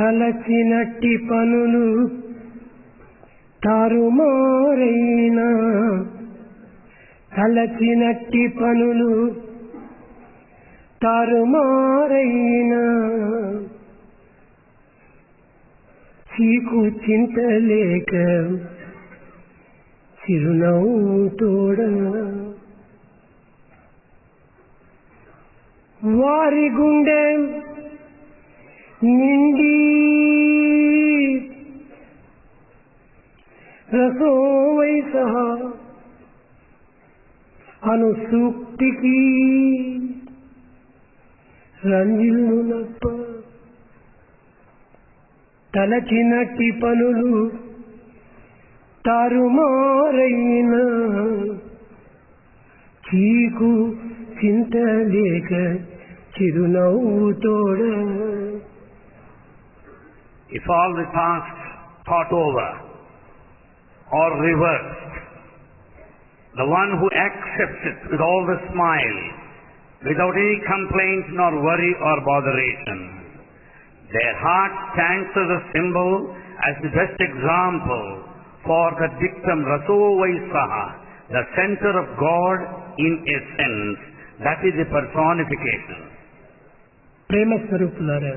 తలచినట్టి పనులు తారుమారైనా, తలచినట్టి పనులు తారుమారైనా, చీకు చింతలేక చిరునవ్వు తోడ, వారి గుండె నిండి రసోవై సహా అను సూక్తికి రంజిల్లునప్ప, తలచినట్టి పనులు తారుమారైన, చీకు చింతలేక చిరునవ్వు తోడ. If all the past thought over or reversed, the one who accepts it with all the smile, without any complaint nor worry or botheration, their heart stands as a symbol, as the best example for the dictum Raso Vaisaha, the center of God in essence. That is the personification, ప్రేమ స్వరూపులారా,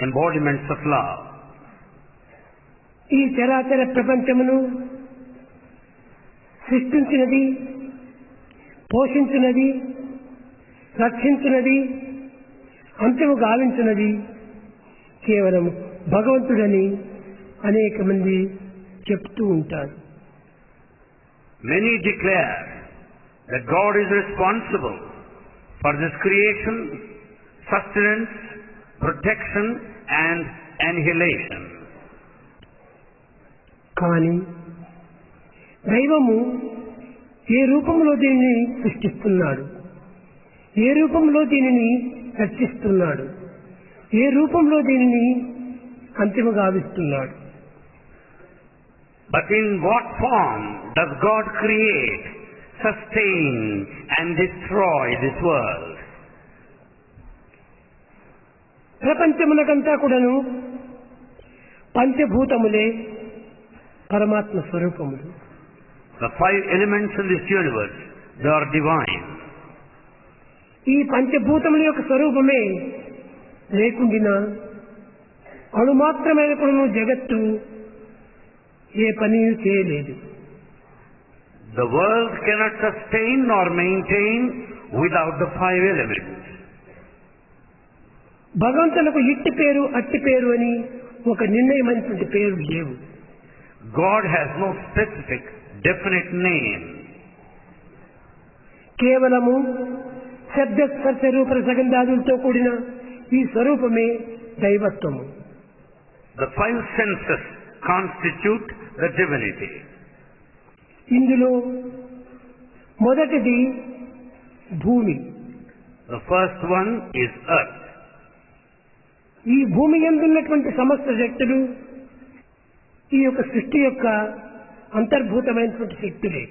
embodiments of love. ఈ చరాచర ప్రపంచమును సృష్టించినది, పోషించినది, రక్షించినది, అంత్యము గావించినది కేవలం భగవంతుడని అనేక మంది చెప్తూ ఉంటారు. Many declare that God is responsible for this creation, sustenance, protection and annihilation. కానీ దైవము ఏ రూపంలో దీనిని సృష్టిస్తున్నాడు, ఏ రూపంలో దీనిని రక్షిస్తున్నాడు, ఏ రూపంలో దీనిని అంతిమ గావిస్తున్నాడు? But in what form does God create, sustain and destroy this world? ప్రపంచమునకంతా కూడాను పంచభూతములే పరమాత్మ స్వరూపములు. The five elements in this universe, they are divine. ఈ పంచభూతముల యొక్క స్వరూపమే లేకుండినా అణుమాత్రమైన కూడా జగత్తు ఏ పని చేయలేదు. The world cannot sustain nor maintain without the five elements. భగవంతులకు ఇట్టి పేరు అట్టి పేరు అని ఒక నిర్ణయమైనటువంటి పేరు లేవు. God has no specific, definite name. కేవలము శబ్ద స్పర్శ రూప రసగంధాదులతో కూడిన ఈ స్వరూపమే దైవత్వము. The five senses constitute the divinity. ఇందులో మొదటిది భూమి. The first one is earth. ఈ భూమి యందున్నటువంటి సమస్త శక్తులు ఈ యొక్క సృష్టి యొక్క అంతర్భూతమైనటువంటి శక్తులే.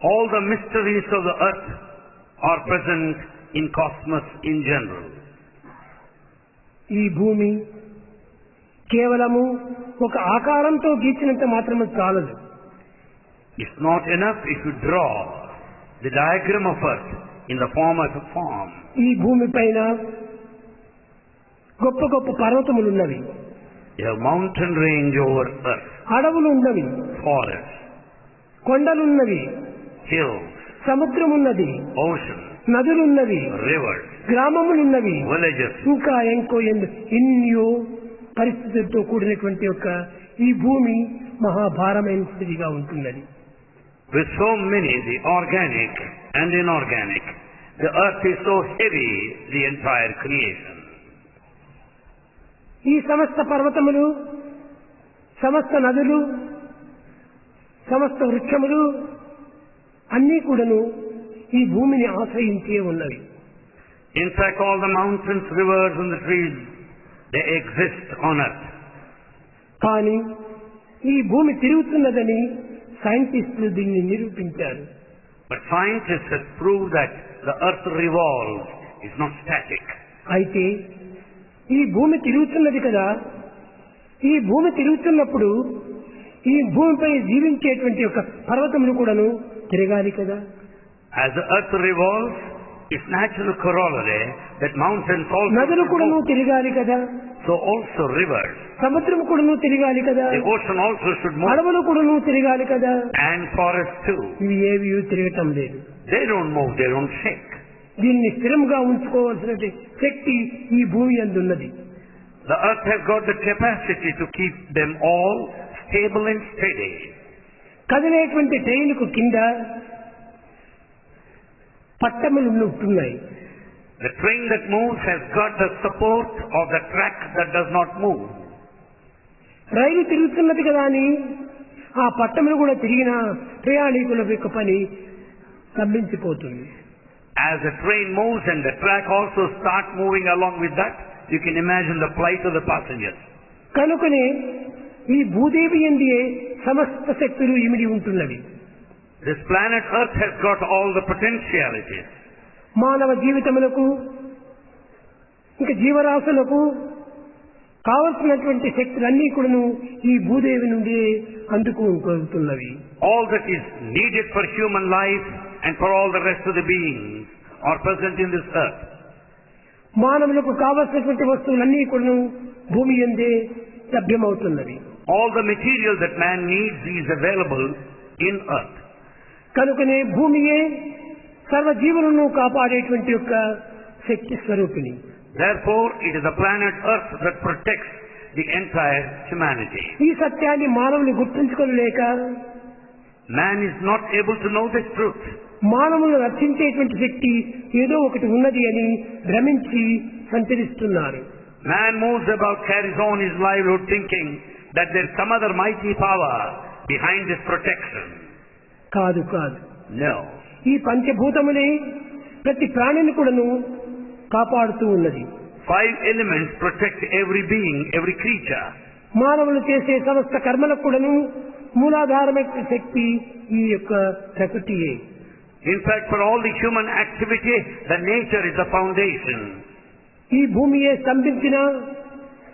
All the mysteries of the earth are present in cosmos in general. ఈ భూమి కేవలము ఒక ఆకారంతో గీచినంత మాత్రమే చాలదు. It's not enough if you draw the diagram of earth in the form of a form. ఈ భూమి పైన గొప్ప గొప్ప పర్వతములు ఉన్నవి, You have mountain range over earth, అడవులు ఉన్నవి, forests, కొండలున్నవి, hills, సముద్రం ఉన్నది, ocean, నదులున్నవి, rivers, గ్రామములున్నవి, villages, ఇంకా ఎన్నో పరిస్థితులతో కూడినటువంటి యొక్క ఈ భూమి మహాభారమైనదిగా ఉంటున్నది. with so many, the organic and inorganic. The earth is so heavy, the entire creation. ఈ సమస్త పర్వతములు, సమస్త నదులు, సమస్త వృక్షములు అన్నీ కూడాను ఈ భూమిని ఆశ్రయించే ఉన్నవి. In fact, all the mountains, rivers and the trees, they exist on earth. కానీ ఈ భూమి తిరుగుతున్నదని సైంటిస్టులు దీన్ని నిరూపించారు. But scientists have proved that the earth revolves, is not static. అయితే ఈ భూమి తిరుగుతున్నది కదా, ఈ భూమి తిరుగుతున్నప్పుడు ఈ భూమిపై జీవించేటువంటి ఒక పర్వతములు కూడాను తిరగాలి కదా. As the earth revolves, its natural corollary that mountains also నదులు కూడాను తిరగాలి కదా, so also rivers. సముద్రం కూడాను తిరగాలి కదా, The ocean also should move, అడవులు కూడాను తిరగాలి కదా. and forests too. ఇవి ఏవి తిరగటం లేదు. They don't move, they don't shake. దీన్ని స్థిరంగా ఉంచుకోవాల్సిన శక్తి ఈ భూమి యందున్నది. The earth has got the capacity to keep them all stable and steady. కదిలేటువంటి ట్రైన్కు కింద పట్టములు ఉంటున్నాయి. The train that moves has got the support of the track that does not move. రైలు తిరుగుతున్నది కదా అని ఆ పట్టములు కూడా తిరిగిన ప్రయాణికుల యొక్క పని స్తంభించిపోతుంది. As the train moves and the track also starts moving along with that, you can imagine the plight of the passengers. కనుకనే ఈ భూదేవి యందే సమస్త శక్తులు ఇమిడి ఉంటున్నవి. This planet Earth has got all the potentialities. మానవ జీవితములకు ఇంకా జీవరాశులకు కావలసినటువంటి శక్తులన్నీ కూడాను ఈ భూదేవి నుండి అందుకుంటున్నవి. All that is needed for human life and for all the rest of the beings are present in this earth. మానవులకు కావలసినటువంటి వస్తువులన్నీ కూడాను భూమి యందే లభ్యమవుతున్నవి. All the material that man needs is available in earth. కనుకనే భూమియే సర్వజీవులను కాపాడేటువంటి యొక్క శక్తి స్వరూపిణి. Therefore, it is the planet Earth that protects the entire humanity. ఈ సత్యాన్ని మానవులు గుర్తించుకోలేక Man is not able to know this truth. మానవులను రక్షించేటువంటి శక్తి ఏదో ఒకటి ఉన్నది అని భ్రమించి సంచరిస్తున్నారు. Man moves about, carries on his livelihood thinking that there is some other mighty power behind this protection. కాదు కాదు. No. ఈ పంచభూతములే ప్రతి ప్రాణిని కూడాను కాపాడుతూ ఉన్నది. 5 elements protect every being, every creature. మానవులు చేసే సమస్త కర్మలకు కూడాను మూలాధారమైన శక్తి ఈ యొక్క ప్రకృతియే. In fact, for all the human activity, the nature is the foundation. ఈ భూమియే స్తంభించిన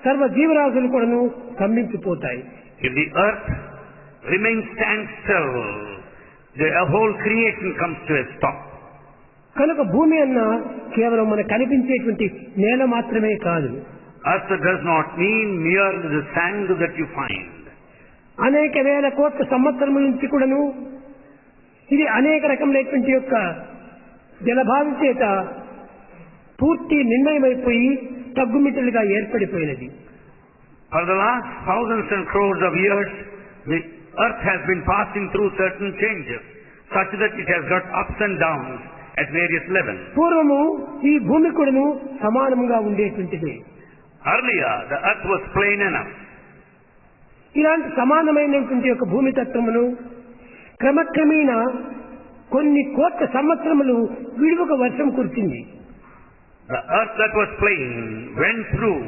సర్వ జీవరాశులు కూడాను స్తంభించిపోతాయి. If the earth remains standstill, the whole creation comes to a stop. కనుక భూమి అన్న కేవలం మనకు కనిపించేటువంటి నేల మాత్రమే కాదు. Earth does not mean merely the sand that you find. అనేక వేల కోట్ల సంవత్సరముల నుంచి కూడాను ఇది అనేక రకములైనటువంటి యొక్క జలభావి చేత పూర్తి నిర్ణయమైపోయి తగ్గుమిట్టలుగా ఏర్పడిపోయినది. For the last thousands and crores of years, the earth has been passing through certain changes, such that it has got ups and downs at various levels. పూర్వము ఈ భూమి కూడాను సమానంగా ఉండేటువంటిది. Earlier, the earth was plain enough. ఇలాంటి సమానమైనటువంటి యొక్క భూమి తత్వమును క్రమక్రమేణా కొన్ని కోట్ల సంవత్సరములు విడువక వర్షం కురిసింది. The earth that was plain went through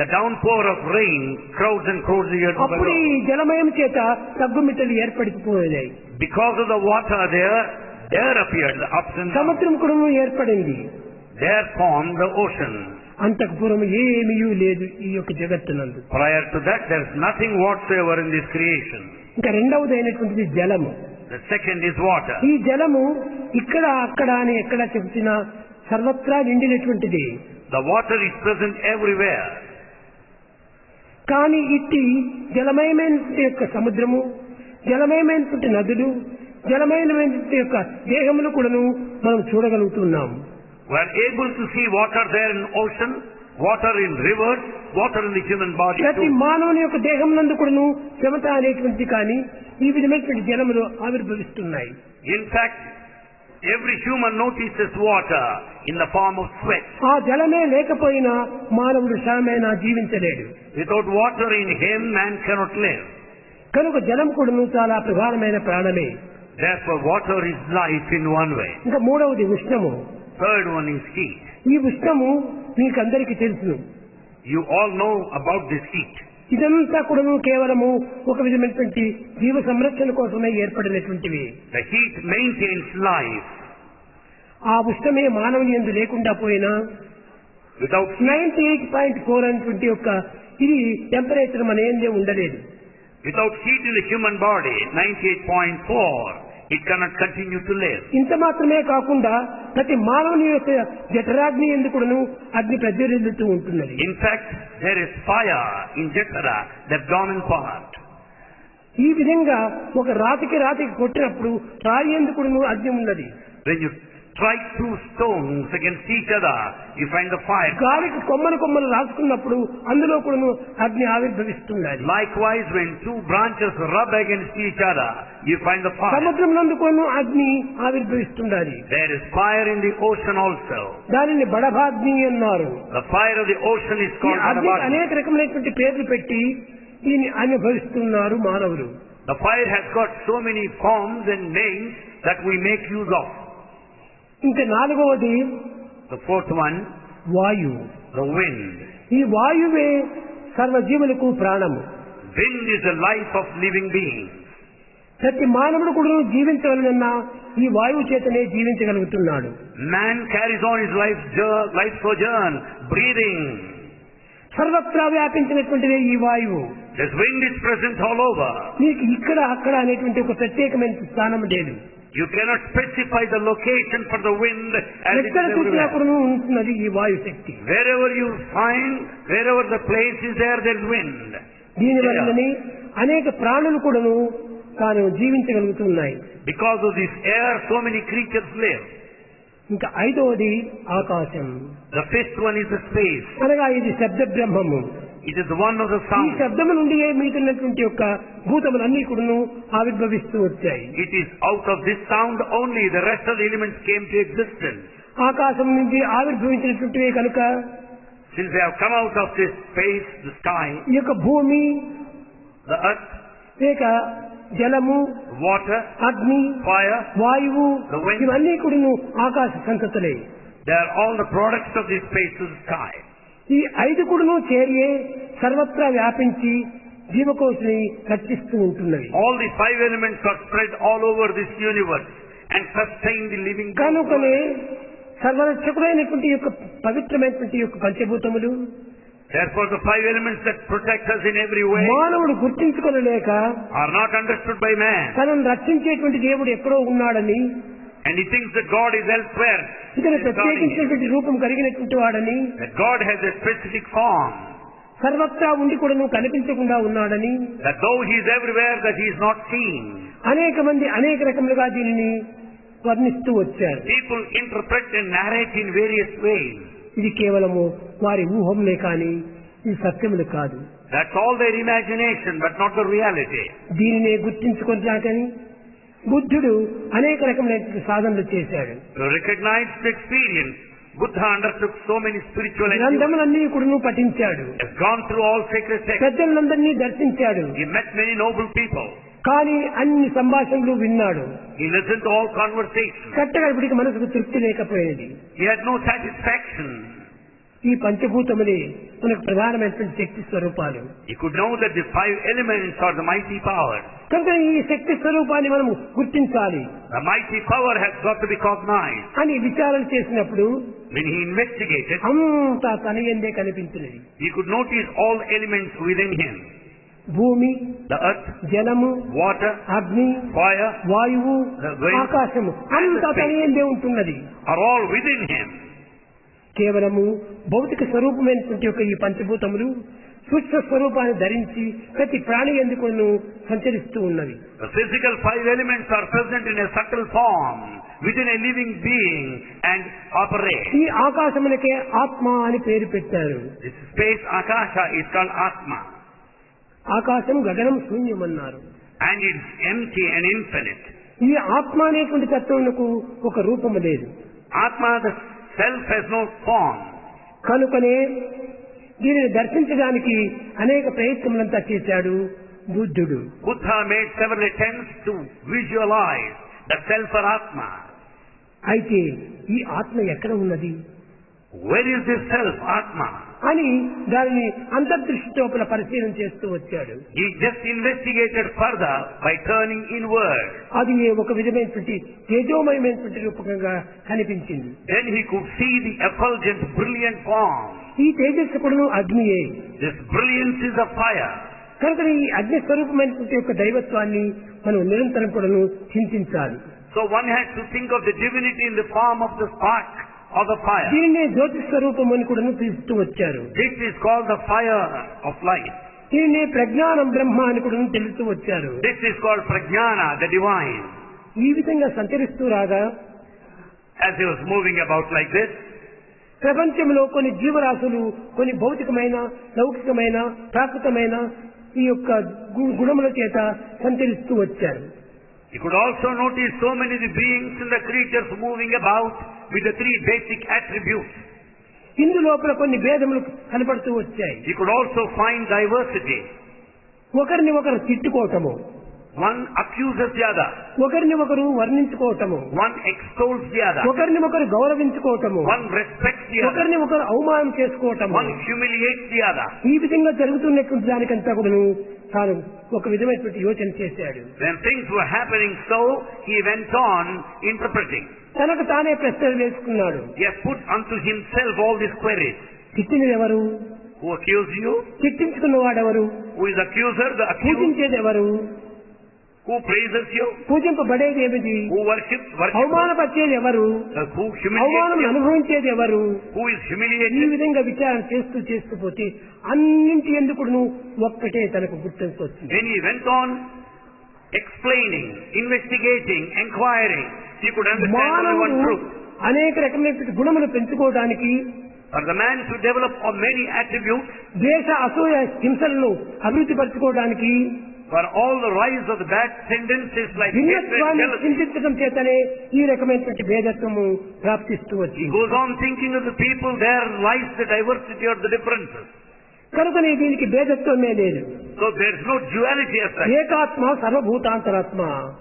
the downpour of rain, crowds and crowds of years అప్పుడు ఈ ago. జలమయం చేత తగ్గుమిట్టలు ఏర్పడిపోయాయి. Because of the water there appeared the ups and downs. సముద్రం కూడా ఏర్పడింది. There formed the ocean. అంతకు పూర్వం ఏమీ లేదు ఈ యొక్క జగత్తునందు. Prior to that, there is nothing whatsoever in this creation. ఇంకా రెండవది అయినటువంటిది జలము. The second is water. ఈ జలము ఇక్కడ అక్కడ అని ఎక్కడ చెబుతున్నా సర్వత్రా నిండినటువంటిది. The water is present everywhere. కానీ ఇట్టి జలమయమైనటువంటి యొక్క సముద్రము, జలమయమైనటువంటి నదులు, జలమయమైనటువంటి యొక్క దేహములు కూడాను మనం చూడగలుగుతున్నాం. We are able to see water there in ocean, water in rivers, water in the human body ప్రతి too. మానవుని యొక్క దేహం నందు కూడాను చెమట అనేటువంటి కానీ ఈ విధమైనటువంటి జలములు ఆవిర్భవిస్తున్నాయి. In fact, every human notices water in the form of sweat. ఆ జలమే లేకపోయినా మానవుడు క్షణమైనా జీవించలేడు. Without water in him, man cannot live. కనుక జలం కూడాను చాలా ప్రధానమైన ప్రాణమే. Therefore, water is life in one way. ఇంకా మూడవది ఉష్ణము. Third one is heat. ఈ ఉష్ణము మీకందరికీ తెలుసు. You all know about this heat. ఇదంతా కూడాను కేవలము ఒక విధమైనటువంటి జీవ సంరక్షణ కోసమే ఏర్పడినటువంటివి. The heat maintains life. ఆ ఉష్ణమే మానవుని యందు లేకుండా పోయినా Without 98.4 అనేటువంటి యొక్క ఇది టెంపరేచర్ మన ఏందే ఉండలేదు. Without heat in the human body, 98.4, it cannot continue to live. ఇంత మాత్రమే కాకుండా ప్రతి మానవుని యొక్క జఠరాగ్ని ఎందుకును అగ్ని ప్రజ్వలిల్లుతూ ఉంటున్నది. In fact, there is fire in Jatara, the abdomen part. ఈ విధంగా ఒక రాతికి కొట్టినప్పుడు రాయి ఎందుకును అగ్ని ఉన్నది. When you strike two stones against each other, you find the fire. గాలికి కొమ్మలు రాసుకున్నప్పుడు అందులో కూడా అగ్ని ఆవిర్భవిస్తున్నది. Likewise, when two branches rub against each other, you find the fire. సముద్రం నందు కూడా అగ్ని ఆవిర్భవిస్తున్నది. There is fire in the ocean also. దానిని బడభాగ్ని అన్నారు. The fire of the ocean is called అగ్ని Badabhagni. అనేక రకమైనటువంటి పేర్లు పెట్టి దీన్ని అనుభవిస్తున్నారు మానవులు. The fire has got so many forms and names that we make use of. ఇంకా నాలుగవది The fourth one, వాయు. the wind. ఈ వాయువే సర్వజీవులకు ప్రాణము. Wind is the life of living beings. ప్రతి మానవుడు కూడా జీవించవలనన్నా ఈ వాయువు చేతనే జీవించగలుగుతున్నాడు. Man carries on his life sojourn, breathing. సర్వత్రా వ్యాపించినటువంటిదే ఈ వాయువు. This wind is present all over. నీకు ఇక్కడ అక్కడ అనేటువంటి ఒక ప్రత్యేకమైన స్థానం లేదు. You cannot specify the location for the wind as it is ఎక్కడ చూసినా everywhere. కూడా ఉంటున్నది ఈ వాయు శక్తి. Wherever you find, wherever the place is there is wind. దీని వల్లనే అనేక ప్రాణులు కూడాను తాను జీవించగలుగుతున్నాయి. Because of this air, so many creatures live. ఇంకా ఐదవది ఆకాశం. The fifth one is the space. అనగా ఇది శబ్ద బ్రహ్మము. It is one of the ఈ sounds. శబ్దము నుండి మిగిలినటువంటి యొక్క భూతములన్నీ కూడాను ఆవిర్భవిస్తూ వచ్చాయి. It is out of this sound only the rest of the elements came to existence. ఆకాశం నుంచి ఆవిర్భవించినటువంటివే కనుక Since they have come out of this space, the sky, ఈ యొక్క భూమి, the earth, లేక జలము, water, అగ్ని, fire, వాయువు, the wind. ఇవన్నీ కూడాను ఆకాశ సంతతులే. they are all the products of this space of the sky. ఈ ఐదు కూడాను చేరియే సర్వత్రా వ్యాపించి జీవకోశని రక్షిస్తూ ఉంటున్నవి. All the five elements are spread all over this universe and sustain the living కనుకనే beings. సర్వరక్షకుడైనటువంటి యొక్క పవిత్రమైనటువంటి యొక్క పంచభూతములు Therefore, the five elements that protect us in every way మానవుడు గుర్తించుకొనలేక are not understood by man. తనను రక్షించేటువంటి దేవుడు ఎక్కడో ఉన్నాడని, And he thinks that God is elsewhere. ఇతను Regarding him. ప్రత్యేకించినటువంటి రూపం కలిగినటువంటి వాడని, That God has a specific form. సర్వత్రా ఉండి కూడా నువ్వు కనిపించకుండా ఉన్నాడని, That though he is everywhere, that he is not seen. అనేక మంది అనేక రకములుగా దీనిని వర్ణిస్తూ వచ్చారు. People interpret and narrate in various ways. ఇది కేవలము వారి ఊహములే కాని ఇది సత్యములు కాదు. That's all their imagination, but not the reality. దీనినే గుర్తించుకుంటాకని బుద్ధుడు అనేక రకమైన సాధనలు చేశాడు. To recognize the experience, Buddha undertook so many spiritual endeavors. గ్రంథములన్నీ కూడా పఠించాడు. He has gone through all sacred texts. పెద్దలందరినీ దర్శించాడు. He met many noble people. కానీ అన్ని సంభాషణలు విన్నాడు. He listened to all conversations. కట్టగా ఇప్పటికి మనసుకు తృప్తి లేకపోయేది. He had no satisfaction. ఈ పంచభూతములే మనకు ప్రధానమైనటువంటి శక్తి స్వరూపాలు. He could know that the five elements are the mighty power. కనుక ఈ శక్తి స్వరూపాన్ని మనం గుర్తించాలి The mighty power has got to be cognized. అని విచారణ చేసినప్పుడు When he investigated, అంతా తన యందే కనిపించినది. he could notice all elements within him. భూమి, The earth, జలము, water, అగ్ని, fire వాయువు, The wind, ఆకాశము అంతా తన యందే ఉంటున్నది. are all within him. కేవలము భౌతిక స్వరూపమైనటువంటి యొక్క ఈ పంచభూతములు సూక్ష్మ స్వరూపాన్ని ధరించి ప్రతి ప్రాణి ఎందుకు సంచరిస్తూ ఉన్నవి. The physical five elements are present in a subtle form within a living being and operate. ఈ ఆకాశమునకే ఆత్మ అని పేరు పెట్టారు. This space, Akasha, is called Atma. ఆకాశం గగనం శూన్యమన్నారు. And it's empty and infinite. ఈ ఆత్మ అనేటువంటి తత్వమునకు ఒక రూపము లేదు. Atma, the self, has no form. కనుకనే దీనిని దర్శించడానికి అనేక ప్రయత్నములంతా చేశాడు బుద్ధుడు. Buddha made several attempts to visualize the self or Atma. అయితే ఈ ఆత్మ ఎక్కడ ఉన్నది? Where is this self, Atma? అని దానిని అంతర్దృష్టి లోపల పరిశీలన చేస్తూ వచ్చాడు. He just investigated further by turning inward. అది ఒక విధమైనటువంటి తేజోమయమైనటువంటి రూపంగా కనిపించింది. Then he could see the effulgent, brilliant form. ఈ తేజస్సు కూడాను అగ్నియే. This brilliance is a fire. కనుక ఈ అగ్ని స్వరూపమైనటువంటి యొక్క దైవత్వాన్ని మనం నిరంతరం కూడాను చింతించాలి. So one has to think of the divinity in the form of the spark or the fire. దీనినే జ్యోతి స్వరూపం అని కూడాను పిలుస్తూ వచ్చారు. This is called the fire of light. దీనినే ప్రజ్ఞానం బ్రహ్మ అని కూడాను తెలుస్తూ వచ్చారు. This is called prajnana, the divine. ఈ విధంగా సంచరిస్తూ రాగా As he was moving about like this, ప్రపంచంలో కొన్ని జీవరాశులు కొన్ని భౌతికమైన, లౌకికమైన, ప్రాకృతమైన ఈ యొక్క గుణముల చేత సంచరిస్తూ వచ్చారు. you could also notice so many of the beings and the creatures moving about with the three basic attributes. ఇందు లోపల కొన్ని భేదములు కనపడుతూ వచ్చాయి. You could also find diversity. ఒకరిని ఒకరు తిట్టుకోవటము, One accuses the other. ఒకరిని ఒకరు వర్ణించుకోవటము, One extols the other. ఒకరిని ఒకరు గౌరవించుకోవటము, One respects the other. ఒకరిని ఒకరు అవమానం చేసుకోవటము. One humiliates the other. ఈ విధంగా జరుగుతున్నటువంటి దానికంతా కూడా తాను ఒక విధమైనటువంటి యోచన చేశాడు. When things were happening so, he went on interpreting. తనకు తానే ప్రశ్నలు వేసుకున్నాడు. He has put unto himself all these queries. తిట్టినది ఎవరు? Who accused you? తిట్టించుకున్నవాడెవరు? Who is accuser? The accused. పూజించేది ఎవరు? Who praises you? పూజింపబడేది ఏమిటి? Who worships? అవమానపరిచేది ఎవరు? Who అవమానం humiliates you? అనుభవించేది ఎవరు? Who is ఈ humiliated? విధంగా విచారణ చేస్తూ చేస్తూ పోతే అన్నింటి ఎందుకు ఒక్కటే తనకు గుర్తుకు వచ్చింది. When he went on explaining, investigating, inquiring, he could understand only one మానవుడు truth. అనేక రకమైన గుణములు పెంచుకోవడానికి, For the man to develop many attributes, దేశ అసూయ హింసలను అభివృద్ధి పరచుకోవడానికి, for all the rise of the bad tendencies like hatred, భిన్నత్వాన్ని jealousy, చింతించడం చేతనే ఈ రకమైనటువంటి భేదత్వము ప్రాప్తిస్తూ he వచ్చింది. goes on thinking of the people, there lies the diversity or the differences. కనుకనే దీనికి భేదత్వమే లేదు. So there is no duality as such. ఏకాత్మ సర్వభూతాంతరాత్మ.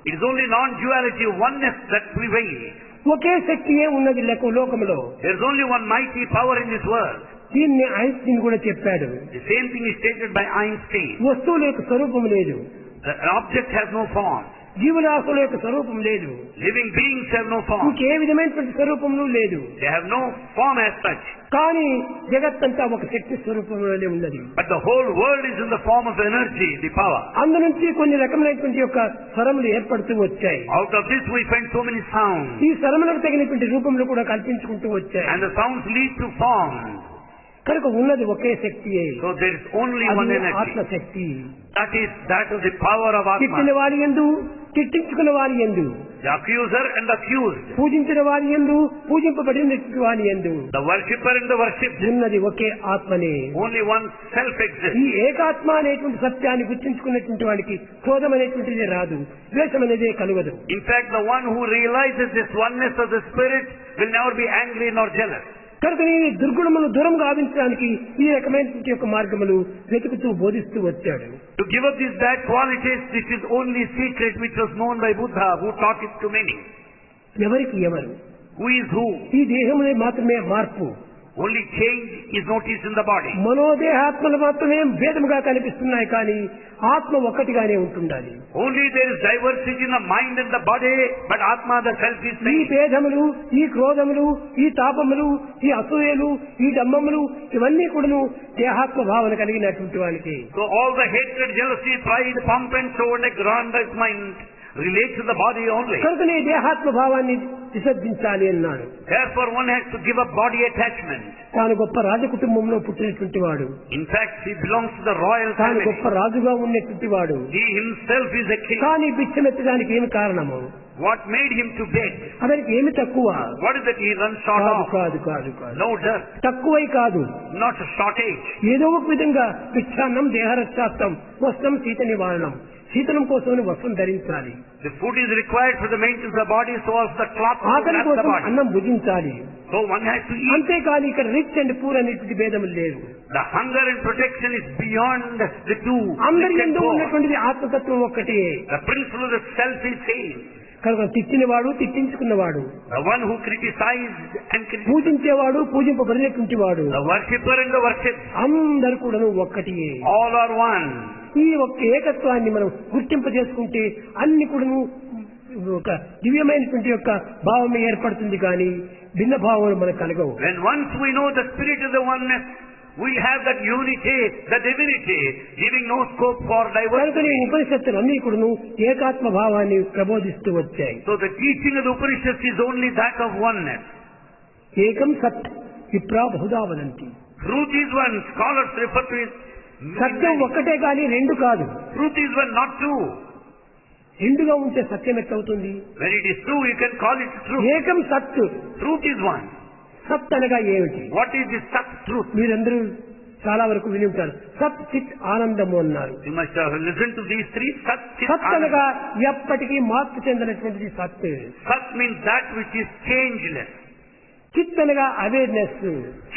It is only non-duality, oneness that prevails. ఒకే శక్తియే ఉన్నది లోకములో. There is only one mighty power in this world. దీన్ని Einstein కూడా చెప్పాడు. The same thing is stated by Einstein. వస్తువుల యొక్క స్వరూపం లేదు, An object has no form. జీవరాశుల యొక్క స్వరూపం లేదు, Living beings have no form. ఇంకే విధమైనటువంటి స్వరూపము లేదు. They have no form as such. కానీ జగత్తంతా ఒక శక్తి స్వరూపంలోనే ఉన్నది. But the whole world is in the form of energy, the power. అందు నుంచి కొన్ని రకమైనటువంటి యొక్క స్వరములు ఏర్పడుతూ వచ్చాయి. Out of this we find so many sounds. ఈ స్వరములకు తగినటువంటి రూపంలో కూడా కల్పించుకుంటూ వచ్చాయి. And the sounds lead to form. కనుక ఉన్నది ఒకే శక్తియే. So there is only one అది energy. ఆత్మశక్తి. That is the power of తిట్టిన Atma. వారి యందు, తిట్టించుకున్న వారి యందు, The accuser and the accused. పూజించిన వారి యందు, పూజింపబడినటువంటి వారి యందు The worshipper and the worshipped. ఉన్నది ఒకే ఆత్మనే. Only one self ఈ exists. ఏకాత్మ అనేటువంటి సత్యాన్ని గుర్తించుకున్నటువంటి వాడికి క్రోధం అనేటువంటిది రాదు, ద్వేషం అనేదే కలుగదు. In fact, the one who realizes this oneness of the spirit will never be angry nor jealous. కనుక ఈ దుర్గుణములు దూరం గావించడానికి ఈ రకమైనటువంటి యొక్క మార్గములు వెతుకుతూ బోధిస్తూ వచ్చాడు. To give up these bad qualities, this is only secret which was known by Buddha, who taught it to many. ఎవరికి ఎవరు? Who is who? ఈ దేహములే మాత్రమే మార్పు, Only change is noticed in the body. మనోదేహాత్మలు మాత్రమే భేదముగా కనిపిస్తున్నాయి, కానీ ఆత్మ ఒక్కటిగానే ఉంటుండాలి. Only there is diversity in the mind and the body, but Atma, the self, is ఈ same. భేదములు, ఈ క్రోధములు, ఈ తాపములు, ఈ అసూయలు, ఈ డమ్మములు ఇవన్నీ కూడాను దేహాత్మ భావన కలిగినటువంటి వానికి. So all the hatred, jealousy, pride, pomp and show and a grandiose mind relate to the body only. కనుకనే దేహాత్మ భావాన్ని విసర్జించాలి అన్నాడు. Therefore one has to give up body attachment. తాను గొప్ప రాజకుటుంబంలో పుట్టినటువంటి వాడు, In fact, he belongs to the royal తాను family. గొప్ప రాజుగా ఉన్నటువంటి వాడు, He himself is a king. కానీ భిక్షమెత్తడానికి ఏమి కారణము? What made him to beg? అతనికి ఏమి తక్కువ? What is that he runs short కాదు of? కాదు కాదు కాదు, No dirt, తక్కువై కాదు, not a shortage. ఏదో ఒక విధంగా భిక్షాన్నం దేహరక్షార్థం, వస్త్రం శీత నివారణం, శీతలం కోసం వస్త్రం ధరించాలి, The food is required for the maintenance of the body, so as the cloth to ఆకలి wrap the కోసం body. అన్నం భుజించాలి. So one has to eat. అంతేకాని ఇక్కడ రిచ్ అండ్ పూర్ అనేటువంటి భేదములు లేవు. The hunger and protection is beyond the two. అందరి Rich and యందు poor. ఉన్నటువంటిది ఆత్మతత్వం ఒక్కటే. The principle of the self is same. కనుక తిట్టినవాడు తిట్టించుకున్నవాడు, The one who criticized and criticized, పూజించేవాడు పూజింపబడినటువంటి వాడు, the worshipper and the worshipped, అందరు కూడాను ఒక్కటియే. all are one. ఈ ఒక్క ఏకత్వాన్ని మనం గుర్తింపజేసుకుంటే అన్ని కూడాను ఒక దివ్యమైనటువంటి యొక్క భావం ఏర్పడుతుంది, కానీ భిన్న భావాలు మనకు కలగవు. When once we know the spirit of the oneness, we have that unity, the divinity, giving no scope for కనుక diversity. ఉపనిషత్తులు అన్ని కూడాను ఏకాత్మ భావాన్ని ప్రబోధిస్తూ వచ్చాయి. So the teaching of the Upanishads is only that of oneness. ఏకం సత్ విప్రా Bahuda వదంతి. Truth is one. Scholars refer to it. సత్యం ఒక్కటే కానీ రెండు కాదు. Truth is one, not two. రెండుగా ఉంటే సత్యం ఎట్లవుతుంది? When it is true, you can call it true. ఏకం సత్. Truth is one. సత్ అనగా ఏమిటి? What is the Sat truth? మీరందరూ చాలా వరకు విని ఉంటారు. సత్ చిత్ ఆనందము అన్నారు. You must have listened to these three. Sat, Chit, సత్ Anand. అనగా ఎప్పటికీ మార్పు చెందినటువంటిది సత్. Sat means that which is changeless. చిత్ అనగా అవేర్నెస్,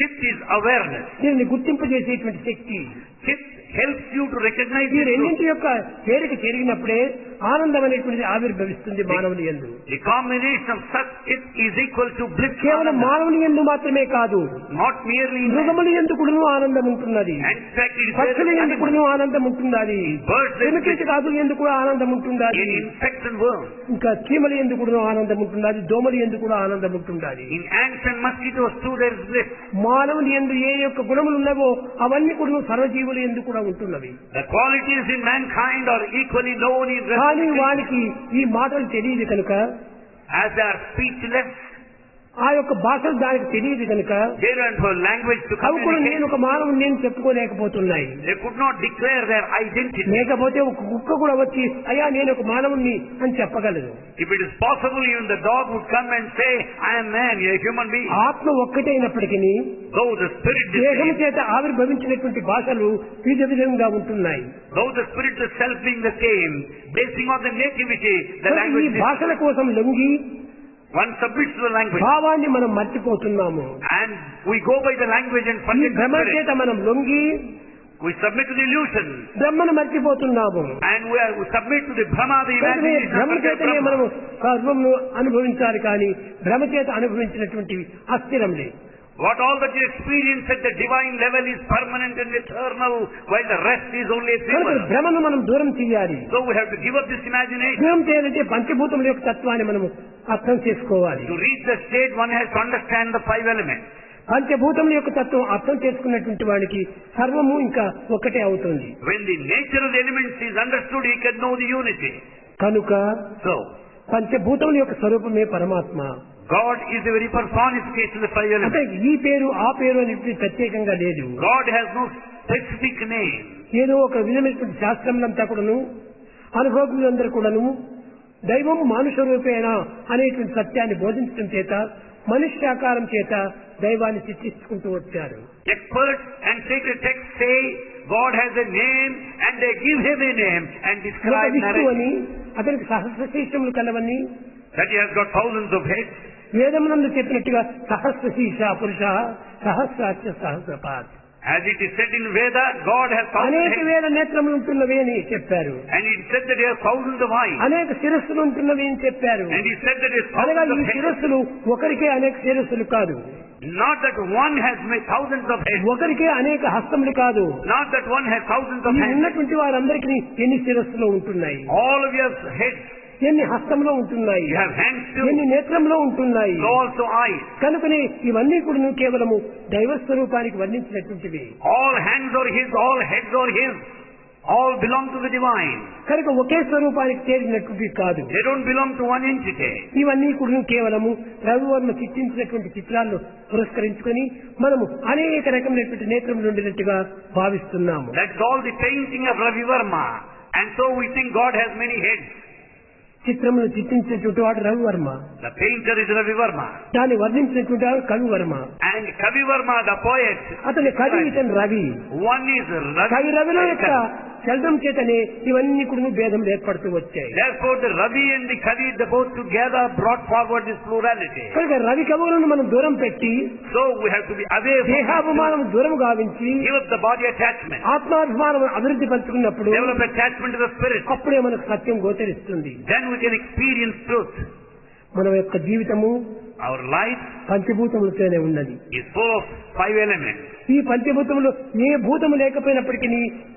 Chit is awareness. దీనిని గుర్తింపజేసేటువంటి శక్తి. Chit helps you to recognize ఈ the truth. రెండింటి యొక్క చేరిక జరిగినప్పుడే ఆనందం అనేటువంటిది ఆవిర్భవిస్తుంది మానవుని యందు. The combination of Sat, Chit is equal to bliss. కేవలం Ananda. మానవుని యందు మాత్రమే కాదు, Not merely in man. మృగముల యందు కూడాను ఆనందం ఉంటున్నది, And in fact, it is పక్షుల there in యందు animals, కూడాను ఆనందం ఉంటున్నది, birds, and క్రిమికీట fish, కాదుల యందు కూడా ఆనందం ఉంటున్నది, in insects and worms, ఇంకా చీమల యందు కూడాను ఆనందం ఉంటున్నది, దోమల యందు కూడా ఆనందం ఉంటున్నది. in ants and mosquitoes too there is bliss. మానవుని యందు ఏ యొక్క గుణములు ఉన్నవో అవన్నీ కూడా సర్వజీవుల యందు కూడా ఉంటున్నవి. The qualities in mankind are equally known in కానీ respect. వానికి ఈ మాటలు తెలియదు కనుక, As they are speechless, ఆ యొక్క భాషలు దానికి తెలియదు కనుక they don't have language to అవి కూడా communicate. నేను ఒక మానవుని నేను చెప్పుకోలేకపోతున్నాయి. They could not declare their identity. లేకపోతే ఒక కుక్క కూడా వచ్చి అయ్యా నేను ఒక మానవుణ్ణి అని చెప్పగలదు. If it is possible, even the dog would come and say, I am man, a human being. ఆత్మ ఒక్కటే అయినప్పటికీ Though the spirit is దేహం same, చేత ఆవిర్భవించినటువంటి భాషలు వివిధ విధంగా ఉంటున్నాయి. though the spirit is self being the same, basing on the nativity, the ఈ language is భాషల కోసం లొంగి one submits to the language. భావాన్ని మనం మర్చిపోతున్నాము. And we go by the language and ఈ forget the భ్రమ spirit. చేత మనం లొంగి We submit to the illusion. బ్రహ్మను మర్చిపోతున్నాము. And we submit to the Brahma, the కనుకనే imagination. భ్రమ and forget చేతనే Brahma. మనము సర్వమును అనుభవించాలి, కానీ భ్రమ చేత అనుభవించినటువంటివి అస్థిరంలే. What all that you experience at the divine level is permanent and eternal, while the rest is only కనుక ephemeral. భ్రమను మనం దూరం చేయాలి. So we have to give up this imagination. దూరం చేయాలంటే పంచభూతముల యొక్క తత్వాన్ని మనము అర్థం చేసుకోవాలి. To reach the state, one has to understand the five elements. పంచభూతముల యొక్క తత్వం అర్థం చేసుకున్నటువంటి వాడికి సర్వము ఇంకా ఒకటే అవుతుంది. When the nature of the elements is understood, he can know the unity. కనుక So, పంచభూతముల యొక్క స్వరూపమే పరమాత్మ. God is the very personification of the five అంటే elements. ఈ పేరు ఆ పేరు అనేది ప్రత్యేకంగా లేదు. God has no specific name. ఏదో ఒక విధమైనటువంటి శాస్త్రములంతా కూడాను అనుభవజ్ఞులందరూ కూడాను దైవం మానుష రూపేణ అనేటువంటి సత్యాన్ని బోధించడం చేత మనుష్యాకారం చేత దైవాన్ని చిత్రించుకుంటూ వచ్చారు. Experts and sacred texts say God has a name, and they give him a name and describe Vishnu narrate అని అతనికి సహస్రశీర్షములు కలవని, that he has got thousands of heads. వేదమునందు చెప్పినట్టుగా సహస్రశీర్ష పురుష సహస్రాక్ష సహస్రపాత్, As it is said in Veda, God has thousands అనేక of heads. వేల నేత్రములు ఉంటున్నవి అని చెప్పారు. And it said that he has thousands of eyes. అనేక శిరస్సులు ఉంటున్నవి అని చెప్పారు. And he said that he has అనగా thousands ఈ of heads. శిరస్సులు ఒకరికే అనేక శిరస్సులు కాదు, Not that one has made thousands of heads. ఒకరికే అనేక హస్తములు కాదు, Not that one has thousands of ఈ hands. ఉన్నటువంటి వారందరికీ ఎన్ని శిరస్సులు ఉంటున్నాయి, All of you have heads. ఎన్ని హస్తంలో ఉంటున్నాయి, You have hands too. ఎన్ని నేత్రంలో ఉంటున్నాయి. So also eyes. కనుకనే ఇవన్నీ కూడా కేవలము దైవ స్వరూపానికి వర్ణించినటువంటివి. All hands are his, all heads are his. All belong to the divine. కనుక ఒకే స్వరూపానికి చేరినటువంటివి కాదు. They don't belong to one entity. ఇవన్నీ కూడా కేవలము రవివర్మ చిత్రించినటువంటి చిత్రాలను పురస్కరించుకొని మనము అనేక రకమైనటువంటి నేత్రములు ఉండినట్టుగా భావిస్తున్నాము. That's all the painting of Ravi Verma. And so we think God has many heads. చిత్రములు చిత్రించినటువంటి వాడు Ravi Varma, The painter is Ravi Verma. దాన్ని వర్ణించినటువంటి వాడు కవివర్మ. And Kavi Verma, the poet, అతని కవి ఇతను రవి. one is Ravi. కవి రవిలో యొక్క చలనం చేతనే ఇవన్నీ కూడా భేదములు ఏర్పడుతూ వచ్చాయి. Therefore the Ravi and the Kavi, they both together brought forward this plurality. కనుక రవి కవులను మనం దూరం పెట్టి So we have to be away from దేహాభిమానం దూరం గావించి give up the body attachment, ఆత్మాభిమానం అభివృద్ధి పంచుకున్నప్పుడు develop attachment to the spirit. అప్పుడే మనకు సత్యం గోచరిస్తుంది. Then we can experience truth. మన యొక్క జీవితము Our life పంచభూతములతోనే ఉన్నది. is full of 5 elements. ఈ పంచభూతములు ఏ భూతము లేకపోయినప్పటికీ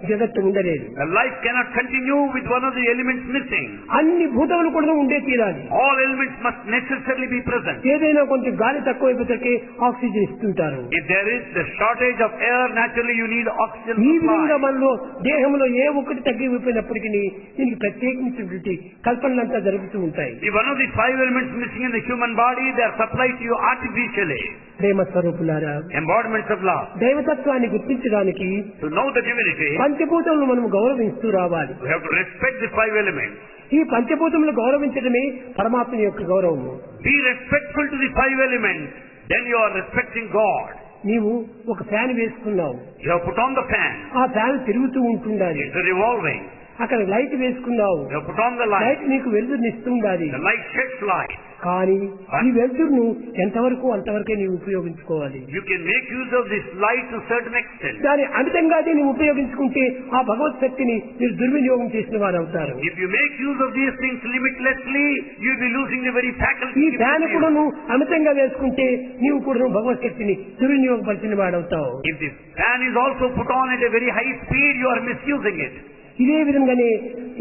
జగత్తు ఉండలేదు. The life cannot continue with one of the elements missing. అన్ని భూతములు కూడా ఉండే తీరాలి. All elements must necessarily be present. ఏదైనా కొంచెం గాలి తక్కువైపోతే ఆక్సిజన్ ఇస్తుంటారు. If there is the shortage of air, naturally you need oxygen ఈ విధంగా supply. మనలో దేహంలో ఏ ఒక్కటి తగ్గిపోయినప్పటికీ దీనికి ప్రత్యేకించినటువంటి కల్పనలంతా జరుగుతూ ఉంటాయి. If one of the 5 elements missing in the human body, they are supplied to you artificially. ప్రేమ స్వరూపులారా, Embodiments of love. దైవతత్వాన్ని గుర్తించడానికి To know the divinity, పంచభూతములను మనం గౌరవిస్తూ రావాలి. we have to respect the 5 elements. ఈ పంచభూతములు గౌరవించడమే పరమాత్మ యొక్క గౌరవము. Be respectful to the 5 elements, then you are respecting God. నీవు ఒక ఫ్యాన్ వేసుకున్నావు, You have put on the fan. ఆ ఫ్యాన్ తిరుగుతూ ఉంటుండాలి. It's revolving. అక్కడ లైట్ వేసుకున్నావు, You have put on the light. Light నీకు వెలుతురునిస్తుండాలి. The light sheds light. కానీ ఈ వెలుతురును ఎంతవరకు అంతవరకే నీవు ఉపయోగించుకోవాలి. You can make use of this light to a certain extent. దాని అమితంగా నీవు ఉపయోగించుకుంటే ఆ భగవత్ శక్తిని మీరు దుర్వినియోగం చేసిన వారు అవుతారు. If you make use of these things limitlessly, you will be losing the very faculty. ఈ ఫ్యాన్ కూడా నువ్వు అమితంగా వేసుకుంటే నీవు కూడా భగవత్ శక్తిని దుర్వినియోగపరిచిన వాడవుతావు. If the fan is also put on at a very high speed, you are misusing it. ఇదే విధంగానే